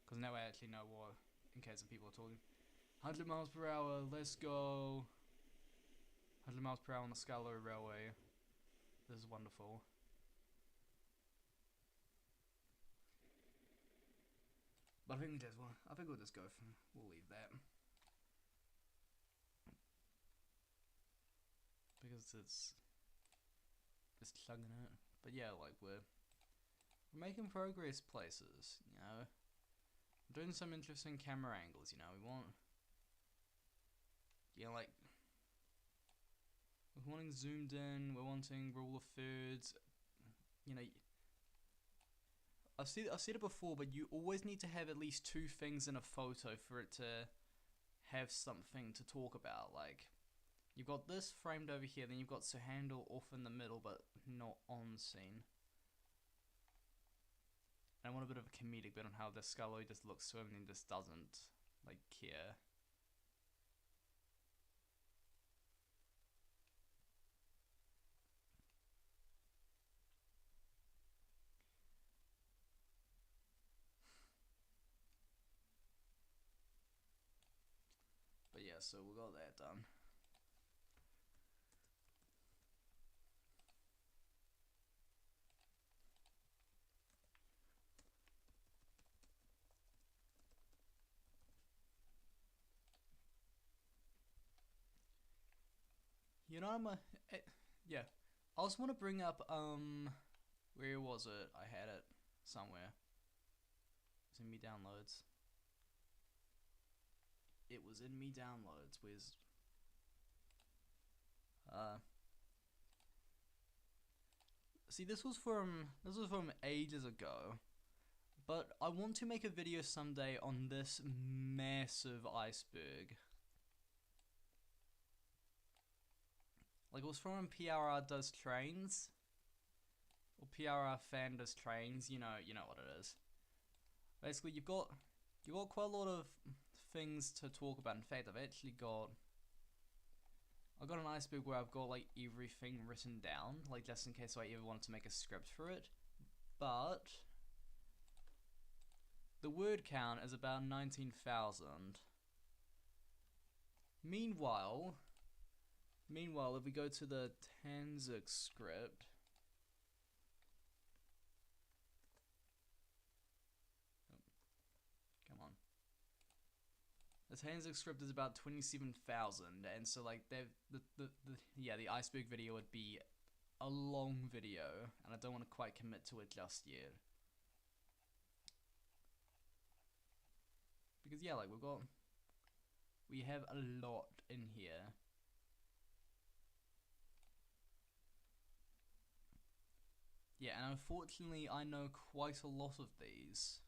Because now I actually know what, in case of people are talking. 100 miles per hour, let's go. 100 miles per hour on the Scarlow Railway. This is wonderful. But I think we'll just go for, we'll leave that. Because it's just chugging it. But yeah, like we're making progress places, you know. We're doing some interesting camera angles, you know. We want, you know, like we're wanting zoomed in, we're wanting rule of thirds, you know. I've said it before, but you always need to have at least 2 things in a photo for it to have something to talk about. Like, you've got this framed over here, then you've got Sir Handel off in the middle, but not on scene. And I want a bit of a comedic bit on how the Scully just looks to him and just doesn't, like, care. But yeah, so we got that done. You know, yeah. I also want to bring up, where was it? I had it somewhere. It's in me downloads. It was in me downloads. Where's, see, this was from ages ago. But I want to make a video someday on this massive iceberg. Like, it was from PRR Does Trains, or PRR Fan Does Trains. You know what it is. Basically, you've got quite a lot of things to talk about. In fact, I've got an iceberg where I've got like everything written down, like just in case I ever wanted to make a script for it. But the word count is about 19,000. Meanwhile, if we go to the Tanzic script, come on. The Tanzic script is about 27,000, and so like the iceberg video would be a long video, and I don't want to quite commit to it just yet. Because yeah, like we have a lot in here. Yeah, and unfortunately, I know quite a lot of these.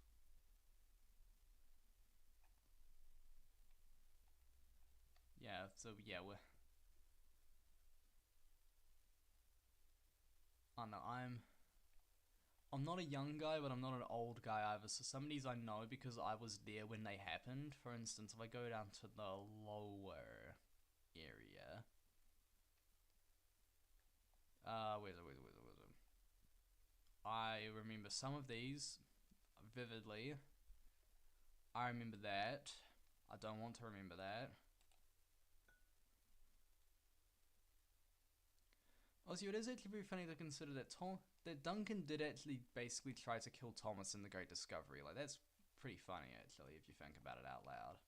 Yeah, so yeah, we're. I know I'm not a young guy, but I'm not an old guy either. So some of these I know because I was there when they happened. For instance, if I go down to the lower area, where's it? I remember some of these vividly. I remember that. I don't want to remember that. Also, it is actually very funny to consider that Duncan did actually basically try to kill Thomas in the Great Discovery. Like that's pretty funny actually if you think about it out loud.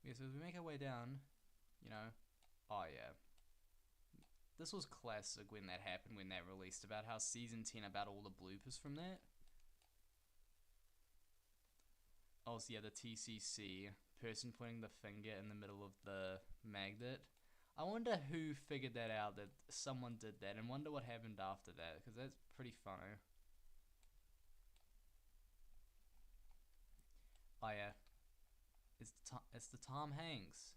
Yeah, so as we make our way down, you know, oh yeah, this was classic when that happened when that released about how season 10 about all the bloopers from that. Oh, so yeah, the TCC person putting the finger in the middle of the magnet. I wonder who figured that out that someone did that, and wonder what happened after that because that's pretty funny. Oh yeah, it's the Tom Hanks.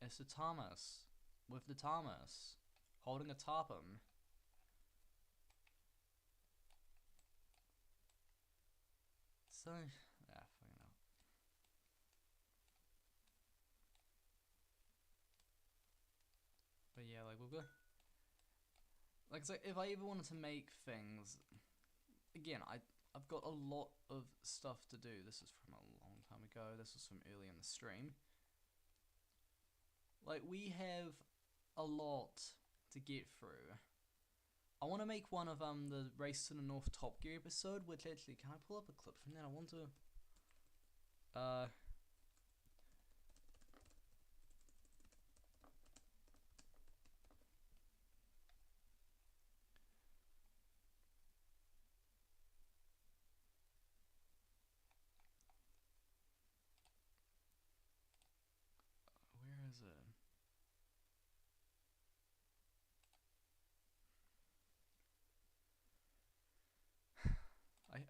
It's the Thomas with the Thomas holding a Topham. So yeah, fucking hell. But yeah, like we've got like so if I ever wanted to make things again, I've got a lot of stuff to do. This is from a long time ago. This was from early in the stream. Like we have a lot to get through. I want to make one of the Race to the North Top Gear episode, which actually can I pull up a clip from that? I want to where is it?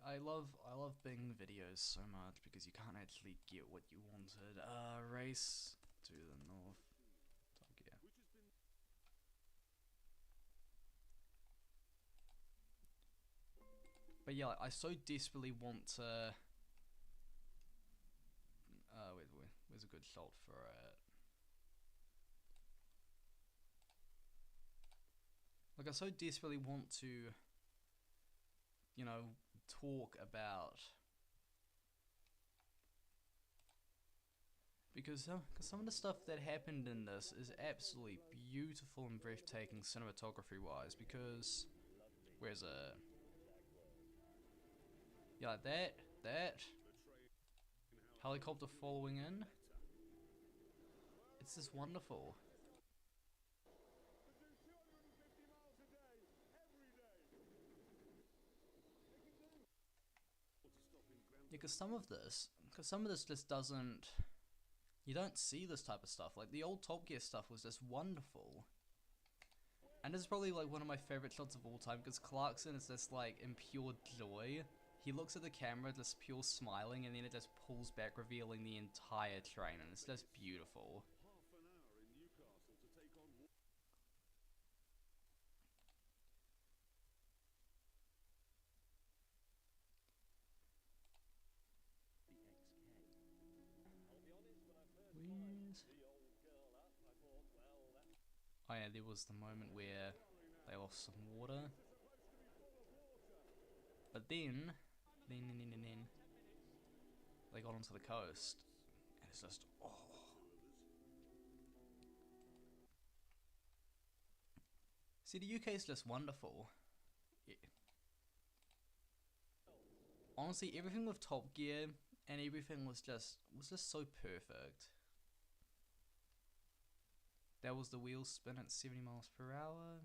I love Bing videos so much because you can't actually get what you wanted. Race to the North Top Gear. But yeah, I so desperately want to. Where's a good shot for it? Like I so desperately want to, you know, talk about because some of the stuff that happened in this is absolutely beautiful and breathtaking cinematography wise. Because where's a yeah like that helicopter following in, it's just wonderful. Yeah, because some of this just doesn't. You don't see this type of stuff. Like the old Top Gear stuff was just wonderful. And this is probably like one of my favorite shots of all time because Clarkson is just like in pure joy. He looks at the camera, just pure smiling, and then it just pulls back, revealing the entire train, and it's just beautiful. Where's... Oh yeah, there was the moment where they lost some water, but then they got onto the coast, and it's just oh. See, the UK is just wonderful. Yeah. Honestly, everything with Top Gear and everything was just so perfect. That was the wheels spin at 70 miles per hour.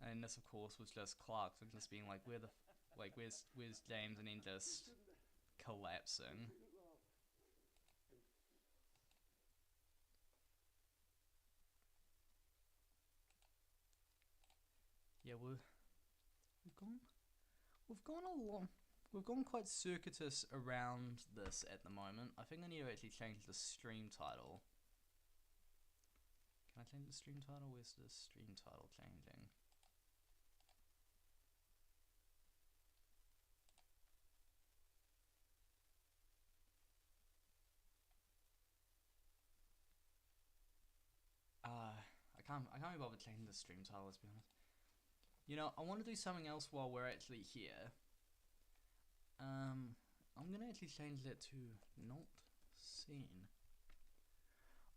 And this, of course, was just Clarkson just being like, where's James, and then just collapsing. yeah, we've gone we've gone a long we've gone quite circuitous around this at the moment. I think I need to actually change the stream title. Can I change the stream title? Where's the stream title changing? I can't be bothered changing the stream title, let's be honest. You know, I want to do something else while we're actually here. I'm gonna actually change that to not seen.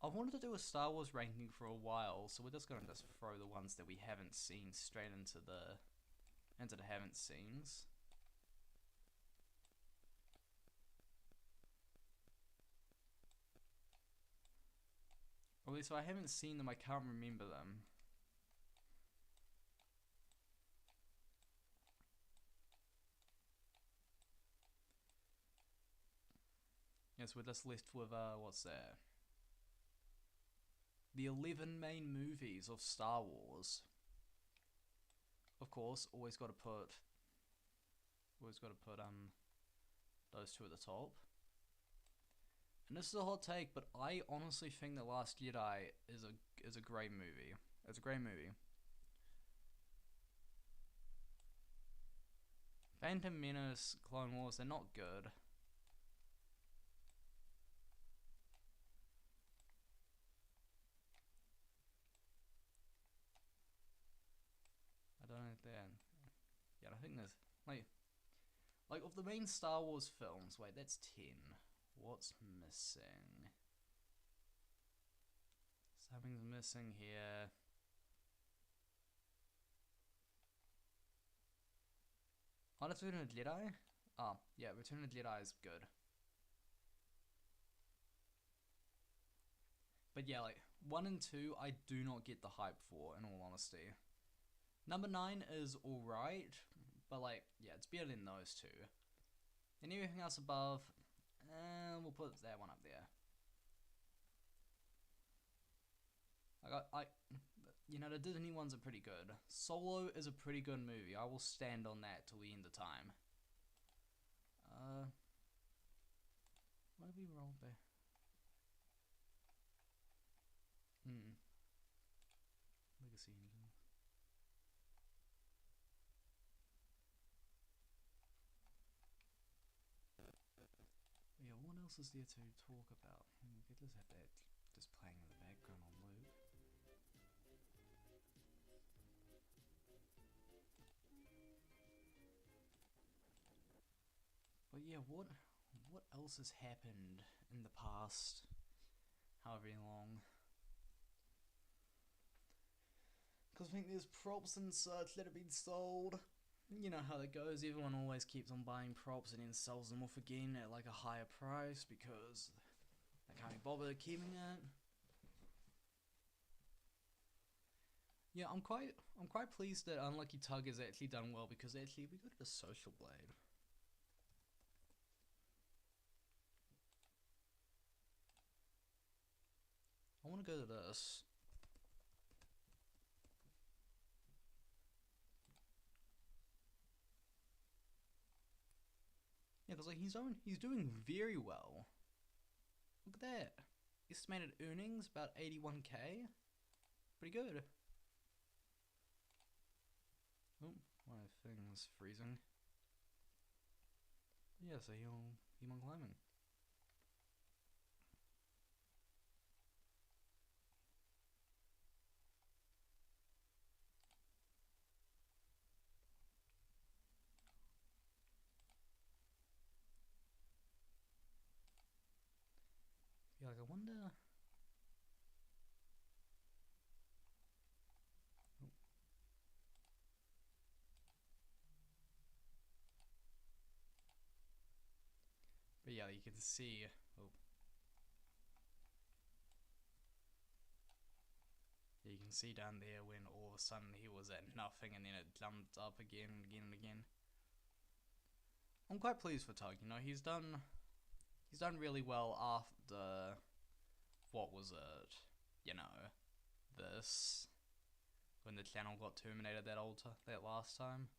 I've wanted to do a Star Wars ranking for a while, so we're just gonna throw the ones that we haven't seen straight into the haven't seens. Or at least if I haven't seen them, I can't remember them. Yes, we're just left with what's that? The 11 main movies of Star Wars. Of course, always got to put those two at the top. And this is a hot take, but I honestly think The Last Jedi is a great movie. It's a great movie. Phantom Menace, Clone Wars, they're not good. I don't know then. Yeah, I think there's like of the main Star Wars films. Wait, that's 10. What's missing? Something's missing here. Oh, that's Return of the Jedi? Oh, yeah, Return of the Jedi is good. But yeah, like, 1 and 2, I do not get the hype for, in all honesty. Number 9 is alright, but like, yeah, it's better than those two. And everything else above, we'll put that one up there. You know, the Disney ones are pretty good. Solo is a pretty good movie. I will stand on that till the end of time. What have we rolled there? Legacy engine. Yeah, what else is there to talk about? We could just have that just playing in the background on loop. But yeah, what else has happened in the past however long? Because I think there's props and such that have been sold. You know how that goes, everyone always keeps on buying props and then sells them off again at like a higher price because they can't be bothered keeping it. Yeah, I'm quite pleased that Unlucky Tug has actually done well because actually we got a Social Blade. I want to go to this. Yeah, because like he's doing very well. Look at that. Estimated earnings about 81k. Pretty good. Oh, my thing's freezing. Yeah, so he'll keep on climbing. Yeah, like I wonder. Oh. But yeah, you can see. Oh. You can see down there when all of a sudden he was at nothing and then it jumped up again and again and again. I'm quite pleased for Tug. You know, he's done really well after what was it? You know, this. when the channel got terminated that last time.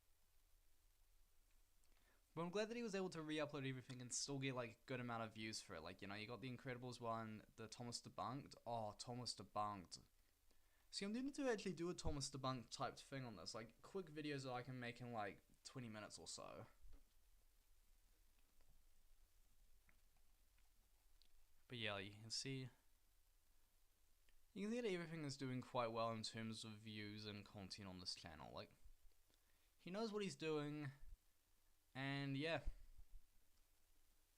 But I'm glad that he was able to re-upload everything and still get like a good amount of views for it. Like, you know, you got the Incredibles one, the Thomas Debunked. Oh, Thomas Debunked. See, I'm needing to actually do a Thomas Debunked type thing on this, like quick videos that I can make in like 20 minutes or so. But yeah, you can see that everything is doing quite well in terms of views and content on this channel. Like, he knows what he's doing, and yeah,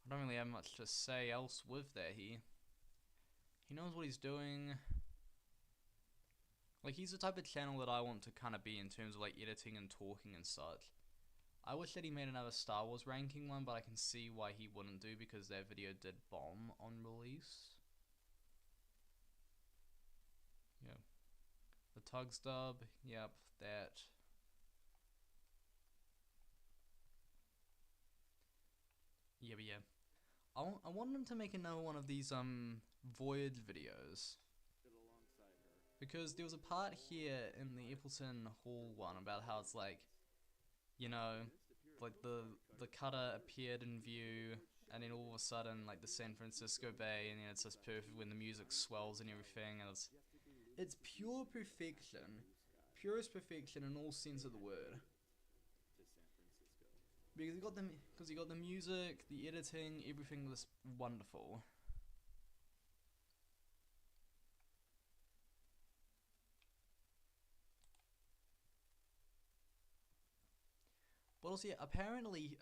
I don't really have much to say else with that. He knows what he's doing. Like, he's the type of channel that I want to kind of be in terms of like editing and talking and such. I wish that he made another Star Wars ranking one, but I can see why he wouldn't do, because that video did bomb on release. Yeah. The Tugs dub, yep, that. Yeah, but yeah. I wanted him to make another one of these voyage videos. Because there was a part here in the Appleton Hall one about how it's like, you know, like the cutter appeared in view, and then all of a sudden like the San Francisco Bay, and then it's just perfect when the music swells and everything, and it's pure perfection, purest perfection in all sense of the word. Because you got the music, the editing, everything was wonderful. But also, yeah, apparently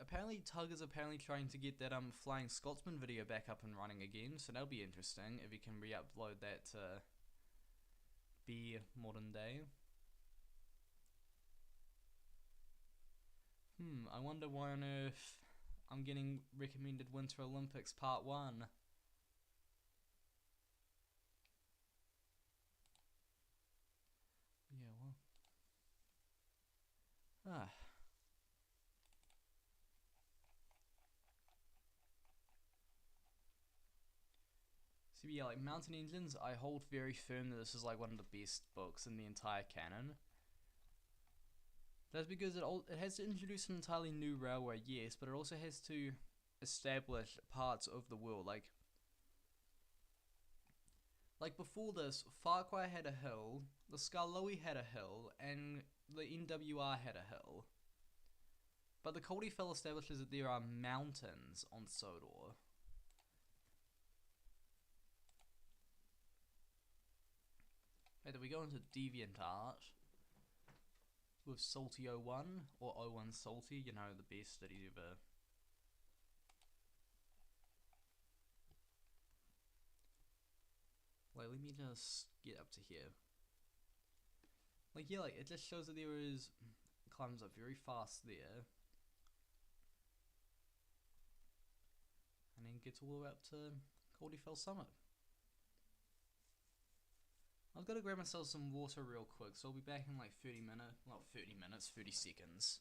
Tug is apparently trying to get that Flying Scotsman video back up and running again, so that'll be interesting if he can re-upload that to be modern day. I wonder why on earth I'm getting recommended Winter Olympics Part 1. Yeah, well. So yeah, like Mountain Engines, I hold very firm that this is like one of the best books in the entire canon. That's because it has to introduce an entirely new railway, yes, but it also has to establish parts of the world. Like before this, Far Cry had a hill, the Skarloey had a hill, and the NWR had a hill. But the Coldie Fell establishes that there are mountains on Sodor. Wait, did we go into DeviantArt with Salty01 or 01 Salty? You know, the best that he's ever. Wait, let me just get up to here. Like, yeah, like it just shows that there is climbs up very fast there, and then gets all the way up to Coldie Fell Summit. I've got to grab myself some water real quick, so I'll be back in like 30 minutes. Well, 30 minutes, 30 seconds.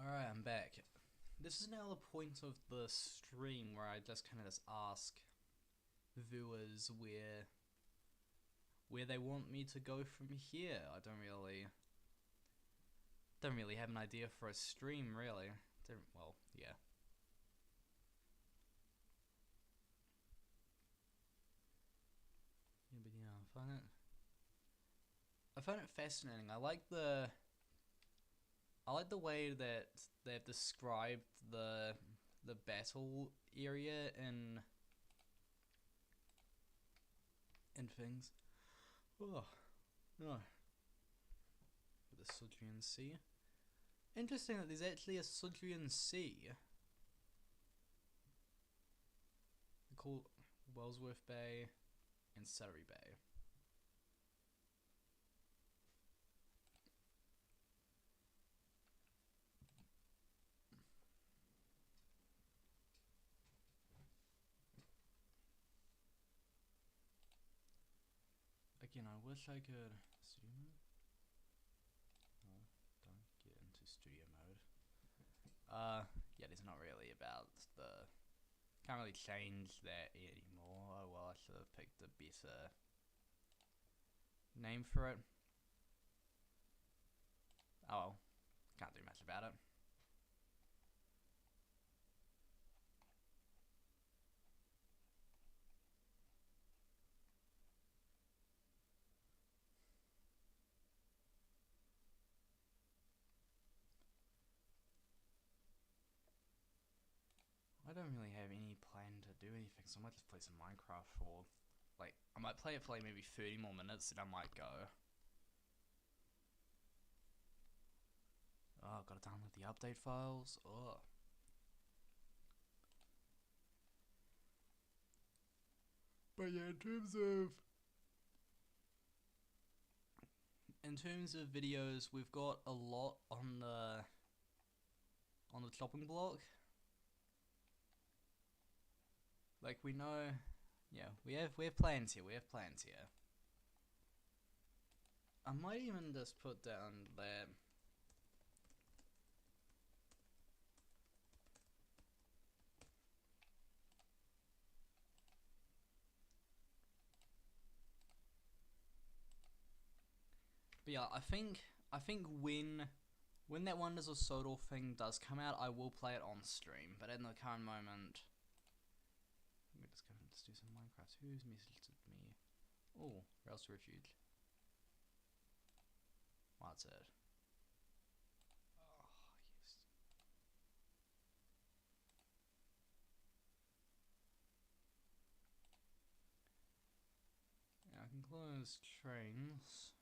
Alright, I'm back. This is now the point of the stream where I just kind of just ask viewers where they want me to go from here. I don't really have an idea for a stream, really. Well, yeah. Yeah, but yeah, I find it fascinating. I like the way that they've described the battle area in things. Oh no. The Sudrian Sea. Interesting that there's actually a Sudrian Sea. They're called Wellsworth Bay and Surrey Bay. wish I could studio mode. No, don't get into studio mode. Yeah, it's not really about the. Can't really change that anymore. Oh well, I should have picked a better name for it. Oh well, can't do much about it. I don't really have any plan to do anything, so I might just play some Minecraft for, like, I might play it for like maybe 30 more minutes, and I might go. Oh, gotta download the update files. Oh. But yeah, in terms of videos, we've got a lot on the chopping block. Like we know, yeah, we have plans here. We have plans here. I might even just put down that. But yeah, I think when that Wonders of Sodor thing does come out, I will play it on stream. But in the current moment, let me just do some Minecraft. Who's messaged me? Oh, Rails to Refuge. What's it? Oh yes. Yeah, I can close trains.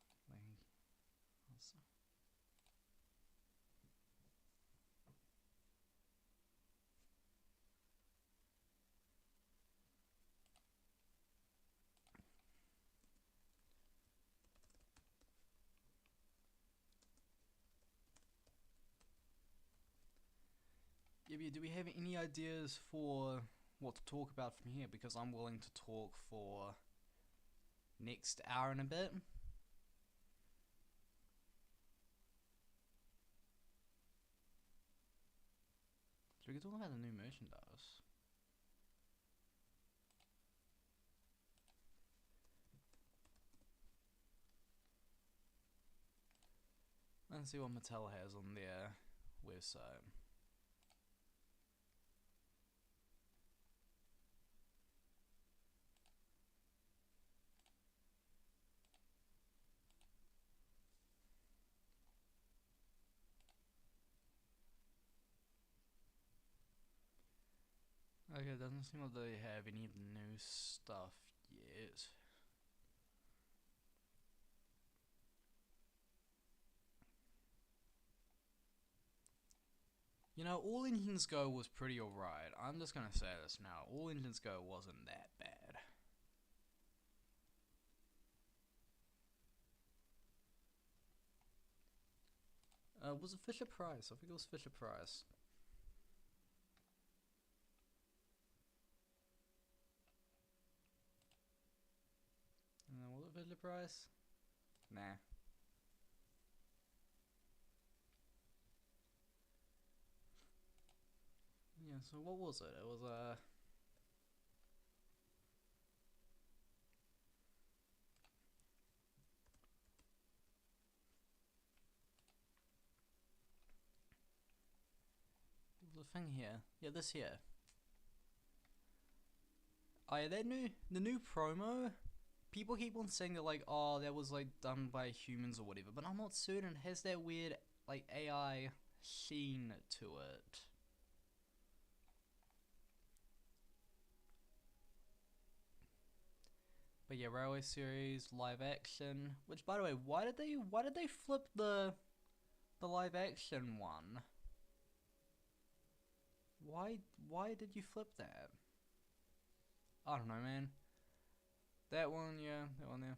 Like, yeah, do we have any ideas for what to talk about from here? Because I'm willing to talk for next hour and a bit. So we can talk about the new merchandise. Let's see what Mattel has on their website. Okay, it doesn't seem like they have any of the new stuff yet. You know, All Engines Go was pretty alright. I'm just gonna say this now. All Engines Go wasn't that bad. Was it Fisher Price? I think it was Fisher Price. Was it Fisher Price? Nah. Yeah, so what was it? It was the thing here. Yeah, this here. Oh yeah, the new promo. People keep on saying that like, oh, that was like done by humans or whatever, but I'm not certain. It has that weird like AI sheen to it. But yeah, Railway Series live action. Which, by the way, why did they flip the live action one? Why did you flip that? I don't know, man. That one, yeah, that one there.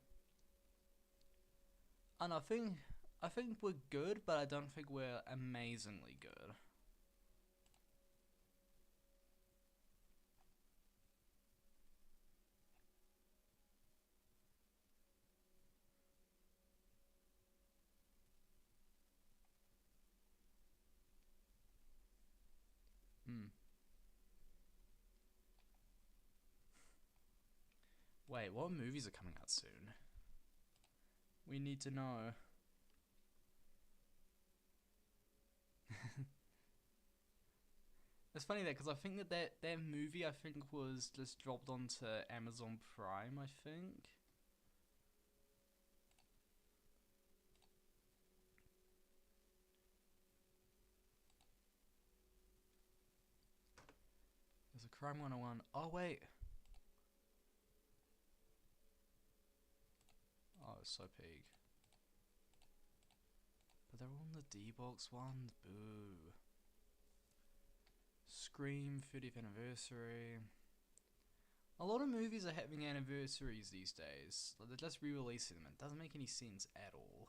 And I think we're good, but I don't think we're amazingly good. Wait, what movies are coming out soon? We need to know. It's funny that because I think that movie I think was just dropped onto Amazon Prime. I think. There's a Crime 101. Oh wait. Oh, it's so peak. But they're all in the D-Box ones. Boo. Scream 30th anniversary. A lot of movies are having anniversaries these days. Like, they're just re-releasing them. It doesn't make any sense at all.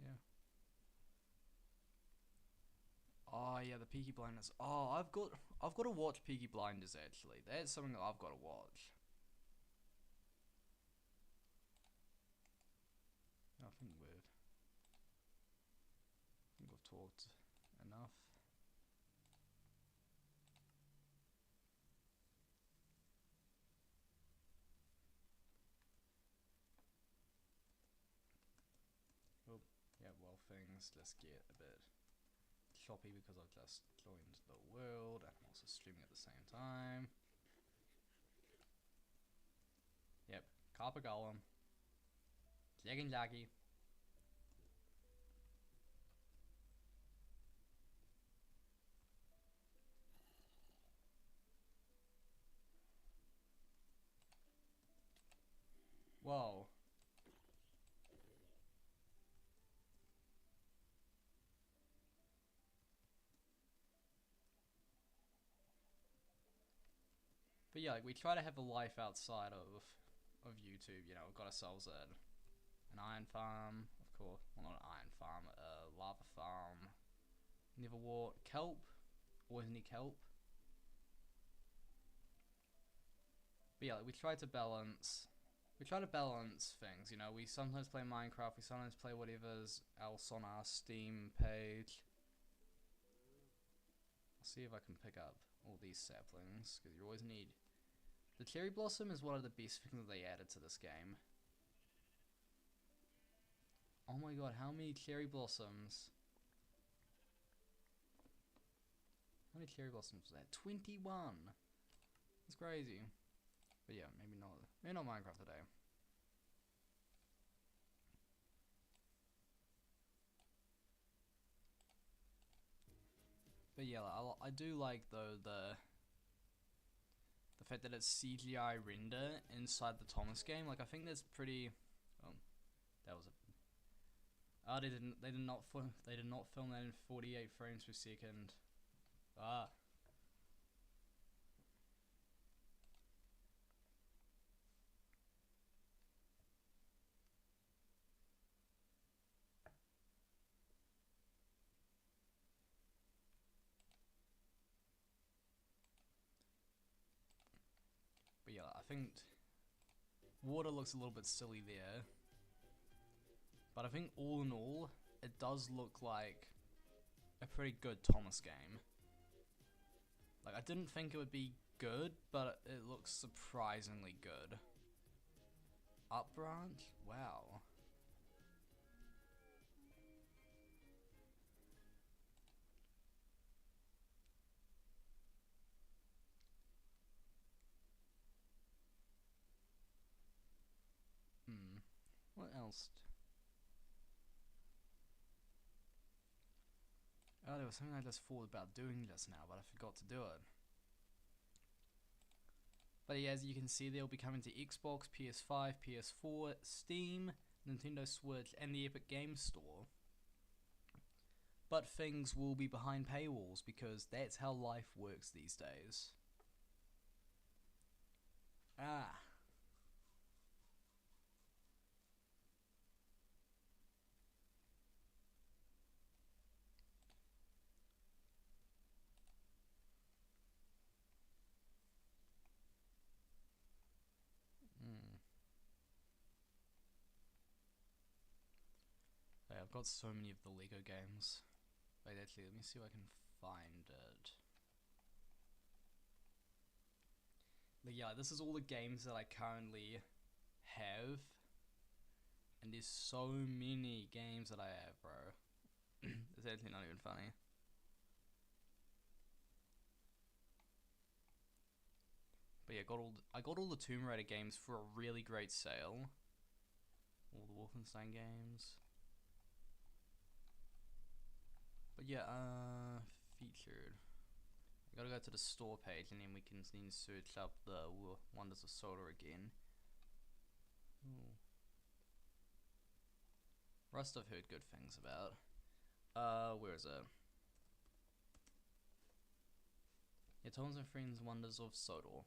Yeah. Oh yeah, the Peaky Blinders. Oh, I've got to watch Peaky Blinders actually. That's something that I've got to watch. I think we've talked enough. Oh, yeah, well, things just get a bit choppy because I've just joined the world and I'm also streaming at the same time. Yep, Carpa Golem. Jaggin' Jaggy. Whoa. But yeah, like, we try to have a life outside of YouTube. You know, we've got ourselves an iron farm, of course. Well, not an iron farm, a lava farm. Never wore kelp. Always need kelp. But yeah, like, we try to balance. We try to balance things. You know, we sometimes play Minecraft. We sometimes play whatever's else on our Steam page. I'll see if I can pick up all these saplings because you always need. The cherry blossom is one of the best things that they added to this game. Oh my god, how many cherry blossoms? How many cherry blossoms was that? 21! That's crazy. But yeah, maybe not. Maybe not Minecraft today. But yeah, I do like though the fact that it's CGI render inside the Thomas game. Like, I think that's pretty. Oh, that was a. Oh, they didn't. They did not. They did not film that in 48 frames per second. Ah. But yeah, I think water looks a little bit silly there. But I think all in all, it does look like a pretty good Thomas game. Like, I didn't think it would be good, but it looks surprisingly good. Up branch? Wow. Hmm. What else? Oh, there was something I just thought about doing just now, but I forgot to do it. But yeah, as you can see, they'll be coming to Xbox, PS5, PS4, Steam, Nintendo Switch, and the Epic Games Store. But things will be behind paywalls because that's how life works these days. Ah. Hmm. I've got so many of the Lego games. Wait, actually, let me see if I can find it. But yeah, this is all the games that I currently have. And there's so many games that I have, bro. It's actually not even funny. But yeah, I got all the Tomb Raider games for a really great sale. All the Wolfenstein games. But yeah, featured. I gotta go to the store page and then we can then search up the Wonders of Soda again. Ooh. Rust I've heard good things about. Where is it? Yeah, Thomas and Friends Wonders of Sodor.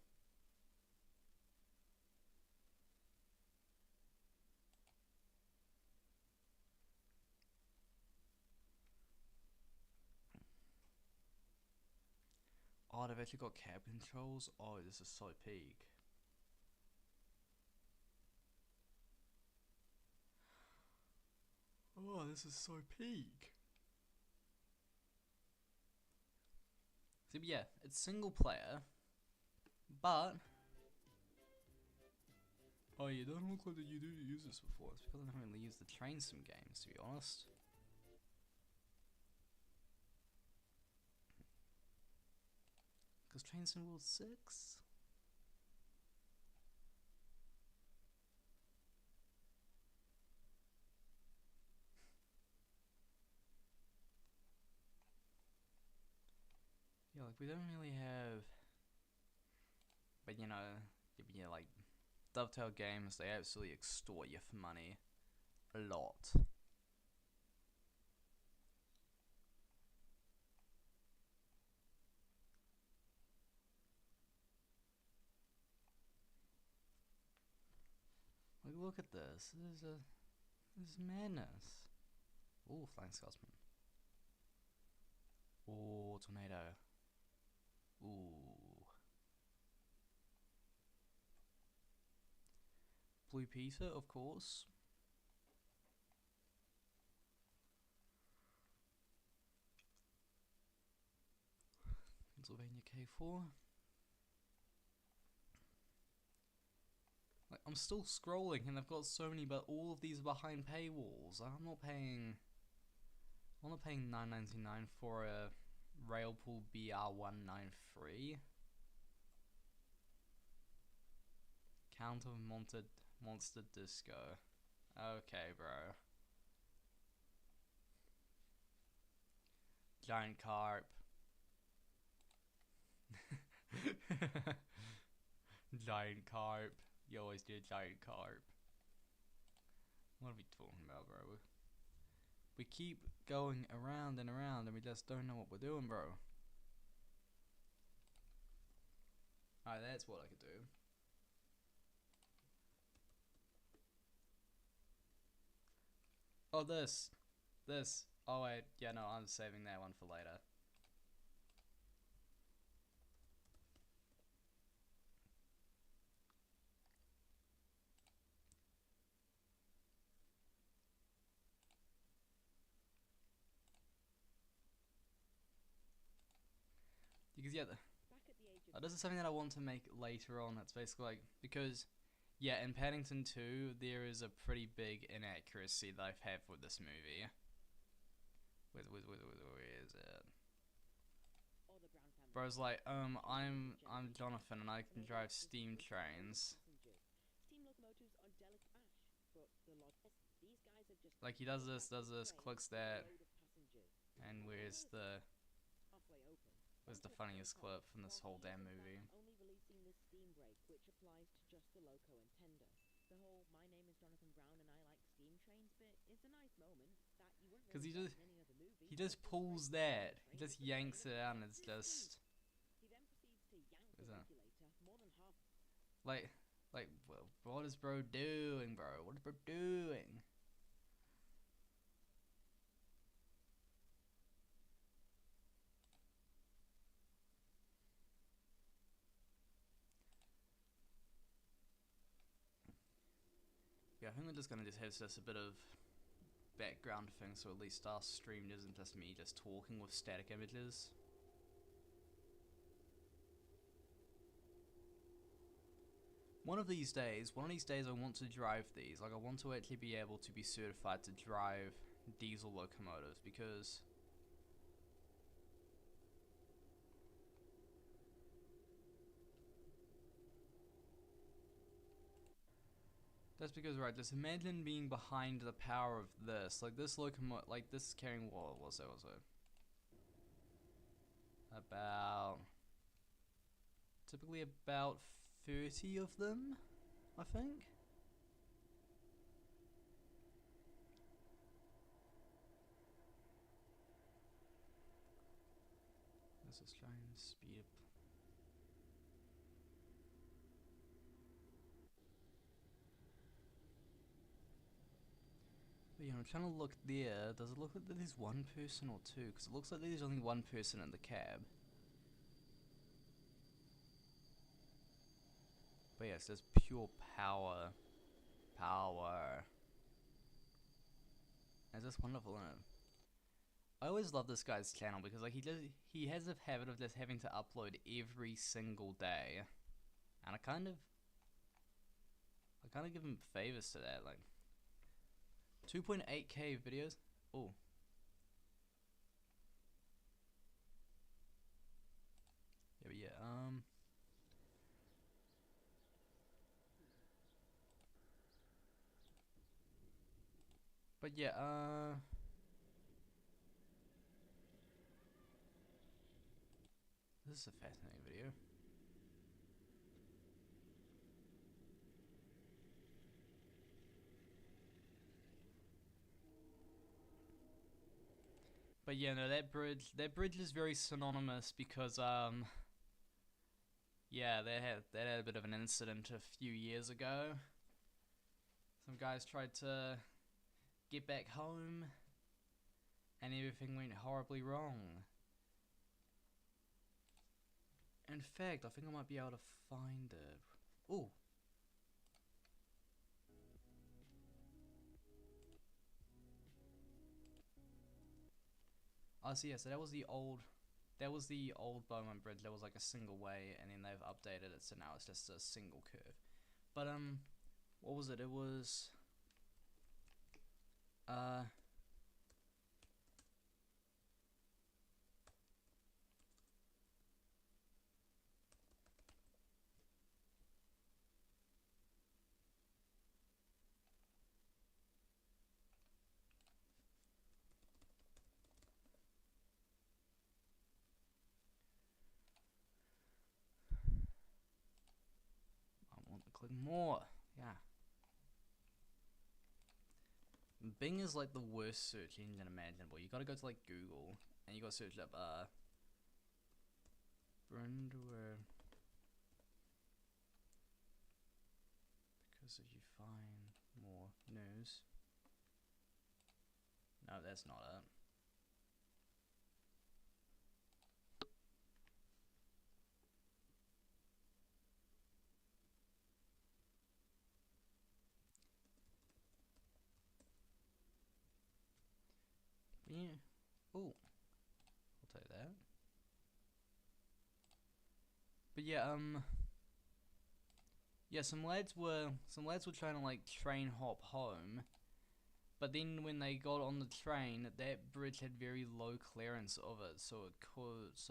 Oh, they've actually got cab controls. Oh, this is so peak. Oh, this is so peak. So yeah, it's single player, but oh, you don't look like that you do use this before. It's because I haven't really used the train sim games, to be honest. Because Train Sim World 6? Yeah, like we don't really have. But you know, like Dovetail games, they absolutely extort you for money. A lot. Like, look at this. This is madness. Ooh, Flying Scotsman. Ooh, Tornado. Ooh. Blue Peter, of course. Pennsylvania K4. Like, I'm still scrolling and I've got so many, but all of these are behind paywalls. I'm not paying $9.99 for a Railpool BR193. Count of Monster Disco. Okay, bro. Giant Carp. Giant Carp. You always do Giant Carp. What are we talking about, bro? We keep going around and around and we just don't know what we're doing, bro. Alright, that's what I could do. Oh, this. Oh, wait. Yeah, no, I'm saving that one for later. Because, yeah, this is something that I want to make later on. It's basically like, because, yeah, in Paddington 2, there is a pretty big inaccuracy that I've had with this movie. Where is it? Bro's like, I'm Jonathan and I can drive steam trains. Like he does this, clicks that, and where's the funniest clip from this whole damn movie? Because he just pulls that, he just yanks it out, and it's just what is that? Like, well, what is bro doing, bro? What is bro doing? Yeah, I think we're just gonna have just a bit of background thing, so at least our stream isn't just me just talking with static images. One of these days I want to drive these. Like, I want to actually be able to be certified to drive diesel locomotives, because right, just imagine being behind the power of this. Like, this locomotive, like, this is carrying, what was it? About, typically about 30 of them, I think. Let's just try and speed up. But yeah, I'm trying to look there. Does it look like there's one person or two? Because it looks like there's only one person in the cab. But yeah, it says pure power. Power. It's just wonderful, isn't it? I always love this guy's channel because, like, he has a habit of just having to upload every single day. And I kind of give him favors to that, like 2.8k videos. Oh. Yeah, but yeah, but yeah, this is a fascinating video. But yeah, no, that bridge is very synonymous because yeah, that had a bit of an incident a few years ago. Some guys tried to get back home, and everything went horribly wrong. In fact, I think I might be able to find it. Ooh. Oh, so yeah, so that was the old Bowman Bridge. That was like a single way, and then they've updated it, so now it's just a single curve. But what was it? It was I want to click more. Yeah. Bing is like the worst search engine imaginable. You gotta go to like Google, and you gotta search up Brindware, because if you find more news. No, that's not it. Yeah. Oh, I'll tell you that. But yeah, yeah, some lads were trying to like train hop home, but then when they got on the train, that bridge had very low clearance of it, so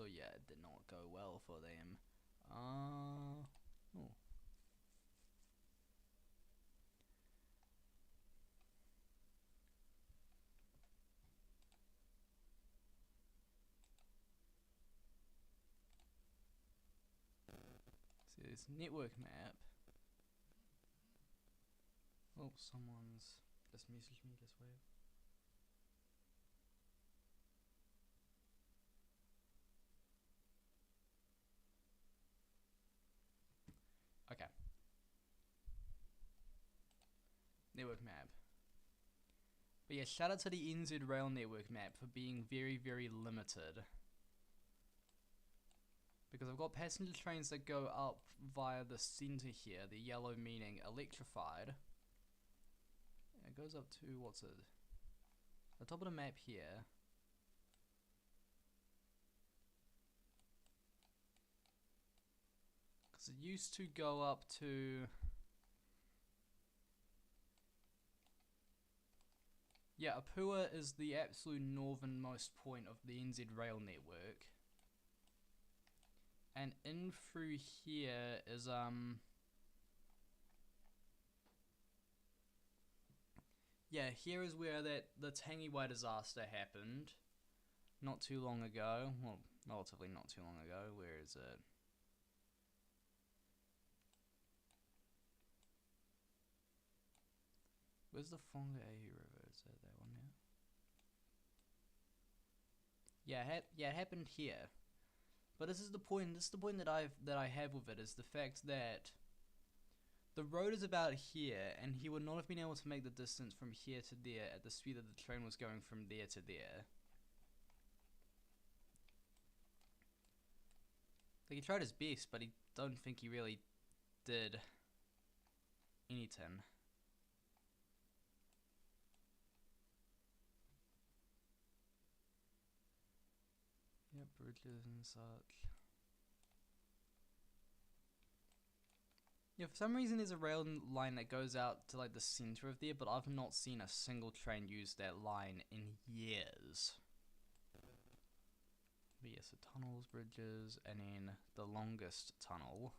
yeah, it did not go well for them. Oh. See this network map. Oh, someone's just messaged me. Just wait. Okay. Network map. But yeah, shout out to the NZ Rail network map for being very, very limited. Because I've got passenger trains that go up via the center here, the yellow meaning electrified. And it goes up to, what's it? the top of the map here. Because it used to go up to... Yeah, Apua is the absolute northernmost point of the NZ rail network. And in through here is, yeah, here is where the Tangiwai disaster happened. Not too long ago. Well, relatively not too long ago. Where is it? Where's the Whangaehu River? Is that one now? Yeah, it happened here. But this is the point. This is the point that I have with it, is the fact that the road is about here, and he would not have been able to make the distance from here to there at the speed that the train was going from there to there. Like, he tried his best, but I don't think he really did anything. Yep, bridges and such. Yeah, for some reason there's a rail line that goes out to like the center of there, but I've not seen a single train use that line in years. But yes, the tunnels, bridges, and then the longest tunnel.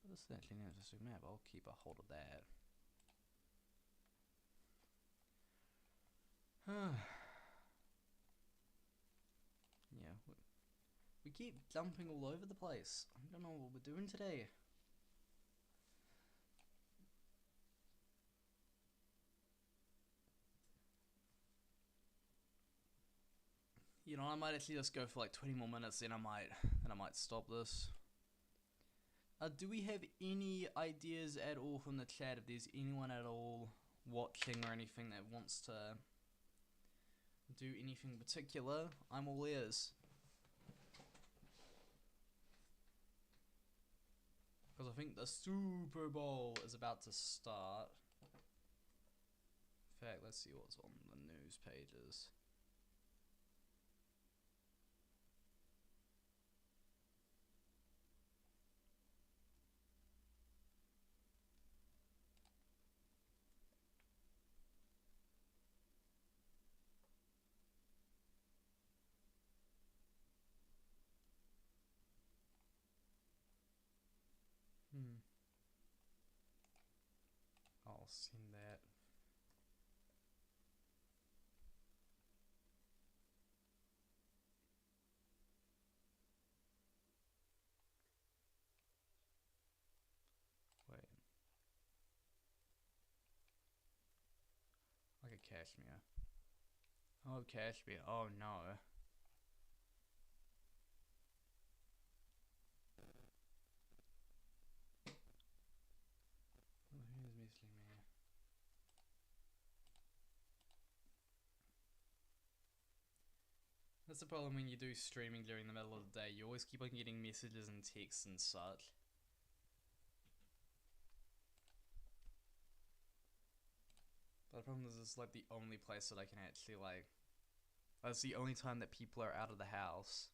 But this is actually an interesting map. I'll keep a hold of that. Yeah, we keep jumping all over the place. I don't know what we're doing today. You know, I might actually just go for like 20 more minutes, then I might stop this. Do we have any ideas at all from the chat? If there's anyone at all watching or anything that wants to do anything particular, I'm all ears. Because I think the Super Bowl is about to start. In fact, let's see what's on the news pages. I'll send that. Wait. Like a cashmere. Oh, cashmere. Oh no. Who's missing me? That's the problem when you do streaming during the middle of the day. You always keep on getting messages and texts and such. But the problem is it's like the only place that I can actually like... That's the only time that people are out of the house.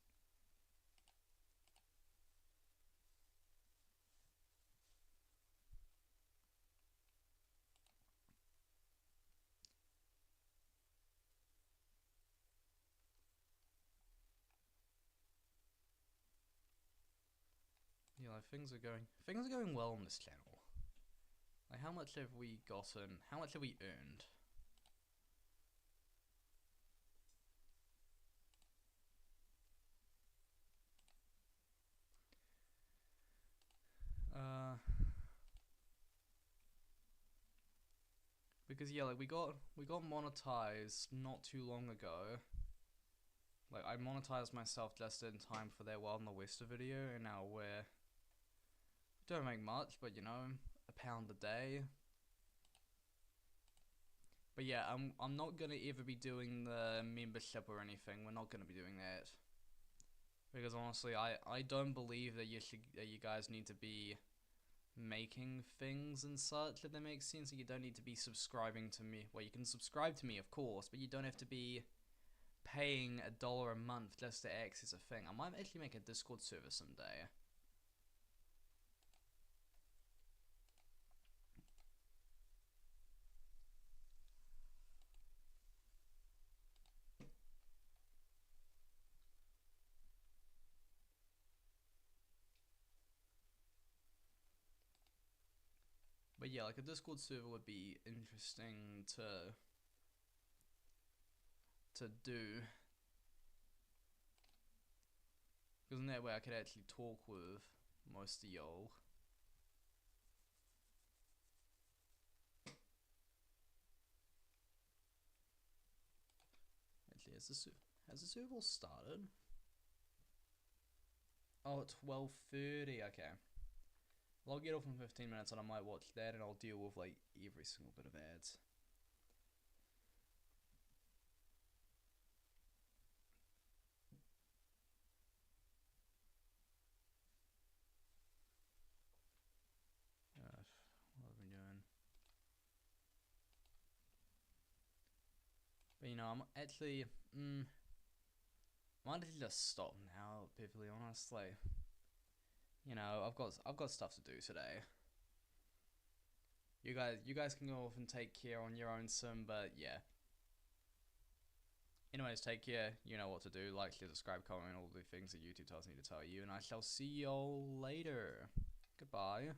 Yeah, like things are going well on this channel. Like, how much have we gotten? How much have we earned? Because yeah, like we got monetized not too long ago. Like, I monetized myself just in time for that Wild in the West video, and now we're... don't make much, but you know, £1 a day. But yeah, I'm not gonna ever be doing the membership or anything. We're not gonna be doing that because honestly, I don't believe that you guys need to be making things and such. If that makes sense, you don't need to be subscribing to me. Well, you can subscribe to me, of course, but you don't have to be paying $1 a month just to access a thing. I might actually make a Discord server someday. But yeah, like a Discord server would be interesting to do. Because in that way I could actually talk with most of y'all. Actually, has the server all started? Oh, 12:30. Okay. Well, I'll get off in 15 minutes and I might watch that and I'll deal with like every single bit of ads. What have I been doing? But you know, I'm actually, I might actually just stop now. To be perfectly honest, like, you know, I've got stuff to do today. You guys can go off and take care on your own sim, but yeah. Anyways, take care. You know what to do. Like, share, subscribe, comment, all the things that YouTube tells me to tell you, and I shall see y'all later. Goodbye.